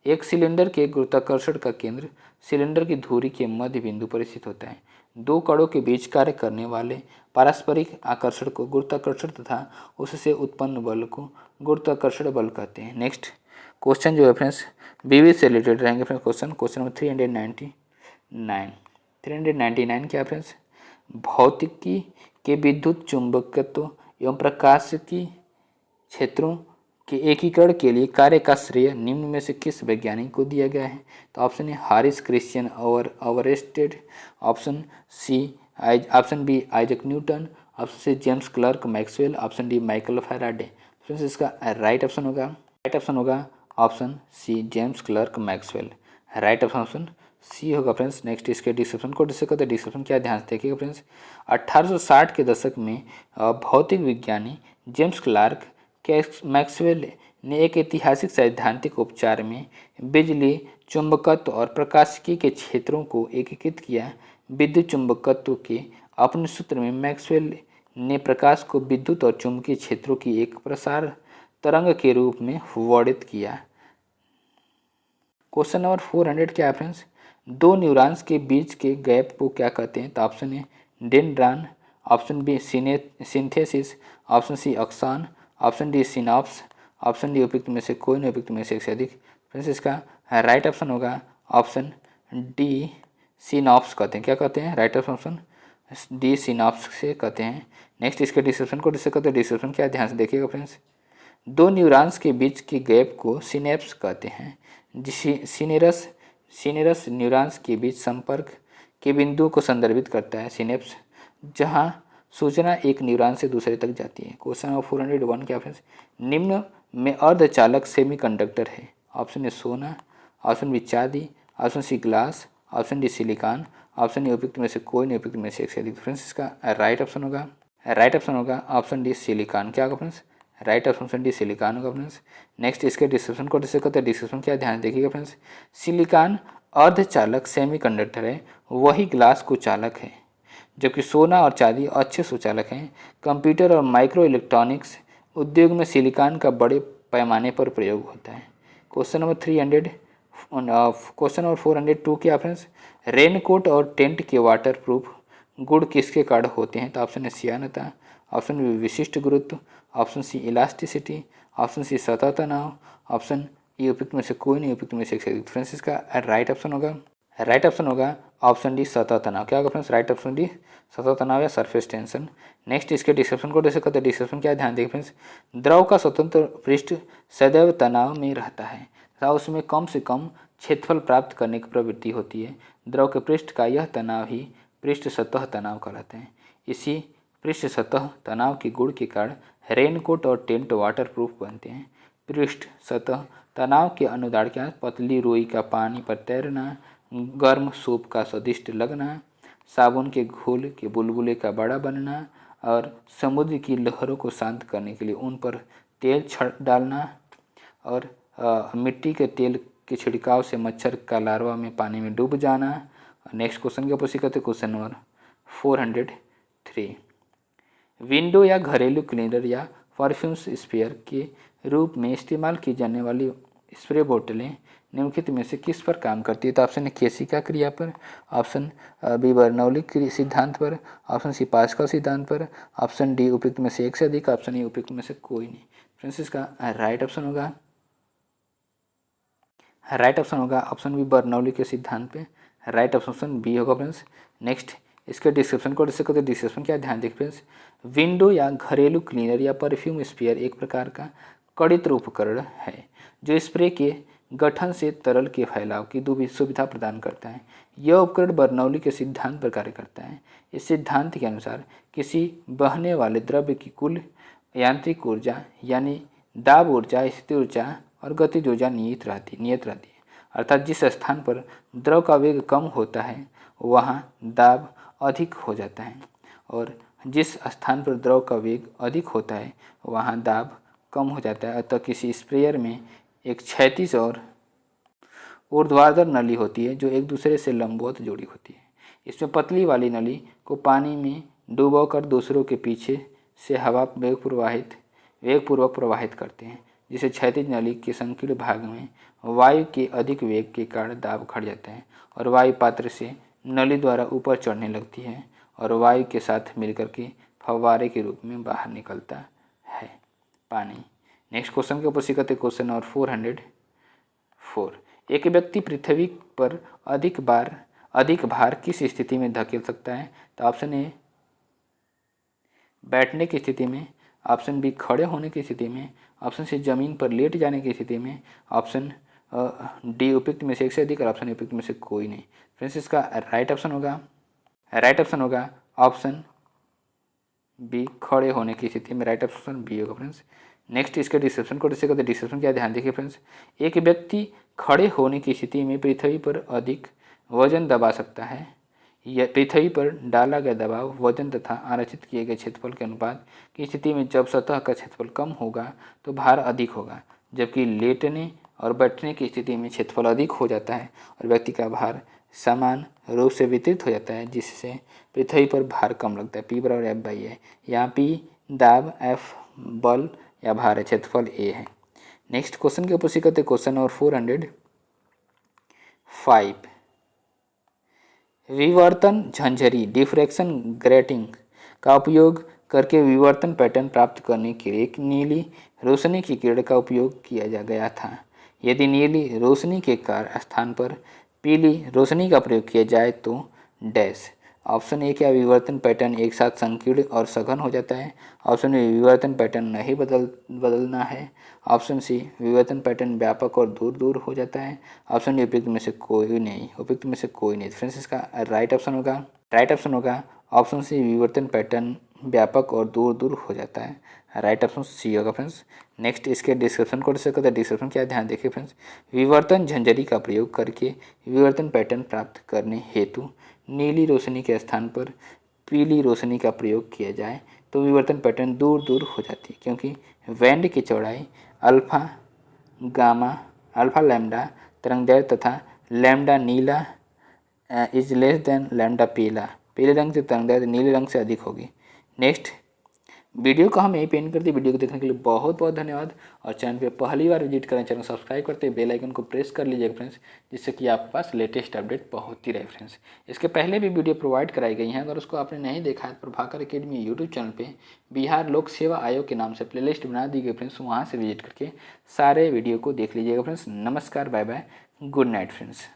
A: एक सिलेंडर के गुरुत्वाकर्षण का केंद्र सिलेंडर की धुरी के मध्य बिंदु पर स्थित होता है। दो कणों के बीच कार्य करने वाले पारस्परिक आकर्षण को गुरुत्वाकर्षण तथा उससे उत्पन्न बल को गुरुत्वाकर्षण बल कहते हैं। नेक्स्ट क्वेश्चन जो है फ्रेंड्स विविध से रिलेटेड रहेंगे फ्रेंड्स। क्वेश्चन नंबर 399 क्या फ्रेंड्स। भौतिकी के विद्युत चुंबकत्व एवं प्रकाशिकी क्षेत्रों के एकीकरण के लिए कार्य का श्रेय निम्न में से किस वैज्ञानिक को दिया गया है। तो ऑप्शन है Hans Christian Oersted. Option B Isaac Newton. Option C James Clerk Maxwell. Option D Michael Faraday. Friends इसका राइट ऑप्शन होगा option C James Clerk Maxwell. Right option C होगा फ्रेंड्स। नेक्स्ट इसके डिस्क्रिप्शन को discuss करते हैं। Description क्या, ध्यान से देखिएगा फ्रेंड्स। 1860 के दशक में भौतिक विज्ञानी जेम्स क्लार्क मैक्सवेल ने एक ऐतिहासिक सैद्धांतिक उपचार में बिजली, चुंबकत्व और प्रकाशिकी के क्षेत्रों को एकीकृत किया। विद्युत चुंबकत्व के अपने सूत्र में मैक्सवेल ने प्रकाश को विद्युत और चुंबकीय क्षेत्रों की एक प्रसार तरंग के रूप में वर्णित किया। क्वेश्चन नंबर 400 क्या है फ्रेंड्स। दो न्यूरॉन्स के बीच के गैप को क्या कहते हैं। तो option A dendron. Option B synthesis. Option C axon. Option D synapse. Option D उपयुक्त में से कोई नहीं, उपयुक्त में से एक से अधिक। फ्रेंड्स इसका राइट ऑप्शन होगा ऑप्शन डी सिनॉप्स कहते हैं। क्या कहते हैं, राइट ऑप्शन डी सिनॉप्स से कहते हैं। नेक्स्ट इसके डिस्क्रिप्शन को डिस्कस करते हैं। डिस्क्रिप्शन क्या है, ध्यान से देखिएगा फ्रेंड्स। दो न्यूरॉन्स के बीच के गैप को सिनेप्स कहते हैं। सिनेरस न्यूरॉन्स के बीच संपर्क के बिंदु को संदर्भित करता है। सिनेप्स जहां सूचना एक न्यूरॉन से दूसरे तक जाती है। क्वेश्चन नंबर 401 क्या फ्रेंड्स। निम्न में अर्धचालक सेमीकंडक्टर है। ऑप्शन ए सोना। ऑप्शन बी चांदी। Option C glass. Option D silicon. Option D उपयुक्त में से कोई नहीं, उपयुक्त में से एक से अधिक। फ्रेंड्स इसका राइट ऑप्शन होगा ऑप्शन डी सिलिकॉन। क्या होगा friends, right option D silicon होगा फ्रेंड्स। नेक्स्ट इसके डिस्क्रिप्शन को डिस्कस करते हैं। डिस्क्रिप्शन क्या, ध्यान देखिएगा फ्रेंड्स। सिलिकॉन अर्धचालक सेमीकंडक्टर है, वही ग्लास को चालक है जबकि सोना और चांदी अच्छे सुचालक हैं। कंप्यूटर और माइक्रो इलेक्ट्रॉनिक्स उद्योग में सिलिकॉन का बड़े पैमाने पर प्रयोग होता है। क्वेश्चन नंबर 300 क्वेश्चन नंबर 402 के ऑप्शंस, रेनकोट और टेंट के वाटर प्रूफ गुण किसके कारण होते हैं? तो ऑप्शन ए सियानता, ऑप्शन बी विशिष्ट गुरुत्व, option C elasticity, option C सतह तनाव, ऑप्शन ई उपयुक्त में से कोई नहीं, उपयुक्त में से फ्रेंड्स इसका राइट ऑप्शन होगा ऑप्शन डी सतह तनाव। क्या होगा फ्रेंड्स? राइट ऑप्शन डी सतह तनाव या सरफेस टेंशन। नेक्स्ट इसके डिस्क्रिप्शन को जैसे कहते हैं, डिस्क्रिप्शन क्या ध्यान दें फ्रेंड्स, द्रव का स्वतंत्र पृष्ठ सदैव तनाव में रहता है तथा उसमें कम से कम क्षेत्रफल प्राप्त करने की प्रवृत्ति होती है। द्रव के पृष्ठ का यह तनाव ही पृष्ठ सतह तनाव कहलाते हैं। इसी पृष्ठ सतह तनाव के गुण के कारण रेनकोट और टेंट वाटर प्रूफ बनते हैं। पृष्ठ सतह तनाव के अनुदान क्या? पतली रुई का पानी पर तैरना, गर्म सूप का स्वादिष्ट लगना, साबुन के घोल के बुलबुले का बड़ा बनना और समुद्र की लहरों को शांत करने के लिए उन पर तेल डालना और मिट्टी के तेल के छिड़काव से मच्छर का लार्वा में पानी में डूब जाना। नेक्स्ट क्वेश्चन की पुष्टि करते क्वेश्चन नंबर 403, विंडो या घरेलू क्लीनर या परफ्यूम्स स्प्रेयर के रूप में इस्तेमाल की जाने वाली स्प्रे बोतलें निम्नलिखित में से किस पर काम करती है? तो ऑप्शन ए केसिका क्रिया पर, ऑप्शन बी बर्नौली सिद्धांत पर, ऑप्शन सी पास्कल सिद्धांत पर, ऑप्शन डी उपयुक्त में से एक से अधिक, ऑप्शन ई उपयुक्त में से कोई नहीं। फ्रेंड्स इसका राइट ऑप्शन होगा ऑप्शन बी बर्नौली के सिद्धांत पे। राइट ऑप्शन बी होगा फ्रेंड्स। नेक्स्ट इसके डिस्क्रिप्शन को डिस्कस करते, डिस्क्रिप्शन क्या ध्यान देख फ्रेंड्स, विंडो या घरेलू क्लीनर या परफ्यूम स्प्रेयर एक प्रकार का कड़ित उपकरण है जो स्प्रे के गठन से तरल के फैलाव की सुविधा प्रदान करता है। यह उपकरण बर्नौली के सिद्धांत पर कार्य करता है। इस सिद्धांत के अनुसार किसी बहने वाले द्रव्य की कुल यांत्रिक ऊर्जा यानी दाब ऊर्जा, स्थिति ऊर्जा और गतिज ऊर्जा नियत रहती है। अर्थात जिस स्थान पर द्रव का वेग कम होता है वहाँ दाब अधिक हो जाता है और जिस स्थान पर द्रव का वेग अधिक होता है वहाँ दाब कम हो जाता है। अतः किसी स्प्रेयर में एक क्षैतिज और ऊर्ध्वाधर नली होती है जो एक दूसरे से लंबवत जुड़ी होती है। इसमें पतली वाली नली को पानी में डुबोकर दूसरों के पीछे से हवा वेगपूर्वक प्रवाहित करते हैं, जिसे क्षैतिज नली के संकीर्ण भाग में वायु के अधिक वेग के कारण दाब घट जाता है और वायु पात्र से नली द्वारा ऊपर चढ़ने लगती है और वायु के साथ मिलकर के फव्वारे के रूप में बाहर निकलता है पानी। नेक्स्ट क्वेश्चन के ऊपर सीखते क्वेश्चन नंबर 404, एक व्यक्ति पृथ्वी पर अधिक भार किस स्थिति में धकेल सकता है? तो ऑप्शन ए बैठने की स्थिति में, ऑप्शन बी खड़े होने की स्थिति में, ऑप्शन सी जमीन पर लेट जाने की स्थिति में, ऑप्शन डी उपयुक्त में से एक से अधिक और ऑप्शन उपयुक्त में से कोई नहीं। फ्रेंड्स इसका राइट ऑप्शन होगा ऑप्शन बी खड़े होने की स्थिति में। राइट ऑप्शन बी होगा फ्रेंड्स। नेक्स्ट इसके डिस्क्रिप्शन को डिस्कस करते, डिस्क्रिप्शन क्या ध्यान देखिए फ्रेंड्स, एक व्यक्ति खड़े होने की स्थिति में पृथ्वी पर अधिक वजन दबा सकता है। यह पृथ्वी पर डाला गया दबाव वजन तथा आरक्षित किए गए क्षेत्रफल के अनुपात की स्थिति में जब सतह का क्षेत्रफल कम होगा तो भार अधिक होगा, जबकि लेटने और बैठने की स्थिति में क्षेत्रफल अधिक हो जाता है और व्यक्ति का भार समान रूप से वितरित हो जाता है, जिससे पृथ्वी पर भार कम लगता है। P बराबर F/A है। यहाँ P दाब, F बल या भार है, क्षेत्रफल A है। नेक्स्ट क्वेश्चन के ऊपर सीखते क्वेश्चन नंबर 405, विवर्तन झंझरी डिफ्रैक्शन ग्रेटिंग का उपयोग करके विवर्तन पैटर्न प्राप्त करने के लिए एक नीली रोशनी की किरण का उपयोग किया गया था। यदि नीली रोशनी के स्थान पर पीली रोशनी का प्रयोग किया जाए तो डैश। ऑप्शन ए क्या विवर्तन पैटर्न एक साथ संकीर्ण और सघन हो जाता है, ऑप्शन बी विवर्तन पैटर्न नहीं बदलना है, ऑप्शन सी विवर्तन पैटर्न व्यापक और दूर दूर हो जाता है, ऑप्शन डी उपयुक्त में से कोई नहीं। फ्रेंड्स इसका राइट ऑप्शन होगा ऑप्शन सी विवर्तन पैटर्न व्यापक और दूर दूर हो जाता है। राइट ऑप्शन सी होगा फ्रेंड्स। नेक्स्ट इसके डिस्क्रिप्शन को डिस्कस करते हैं, डिस्क्रिप्शन क्या ध्यान देखिए फ्रेंड्स, विवर्तन झंझरी का प्रयोग करके विवर्तन पैटर्न प्राप्त करने हेतु नीली रोशनी के स्थान पर पीली रोशनी का प्रयोग किया जाए तो विवर्तन पैटर्न दूर दूर हो जाती है, क्योंकि बैंड की चौड़ाई अल्फा लैम्डा तरंगदैर्घ्य तथा lambda Neela is less than lambda पीला पीले रंग से तरंगदार नीले रंग से अधिक होगी। नेक्स्ट, वीडियो को हम यहीं पे एंड करते हैं। वीडियो को देखने के लिए बहुत बहुत धन्यवाद। और चैनल पे पहली बार विजिट करें, चैनल सब्सक्राइब करते हैं, बेल आइकन को प्रेस कर लीजिएगा फ्रेंड्स, जिससे कि आपके पास लेटेस्ट अपडेट पहुंचती रहे फ्रेंड्स। इसके पहले भी वीडियो प्रोवाइड कराई गई हैं, अगर उसको आपने नहीं देखा है तो प्रभाकर अकेडमी यूट्यूब चैनल पर बिहार लोक सेवा आयोग के नाम से प्लेलिस्ट बना दी गई फ्रेंड्स, वहाँ से विजिट करके सारे वीडियो को देख लीजिएगा फ्रेंड्स। नमस्कार, bye bye, good night friends.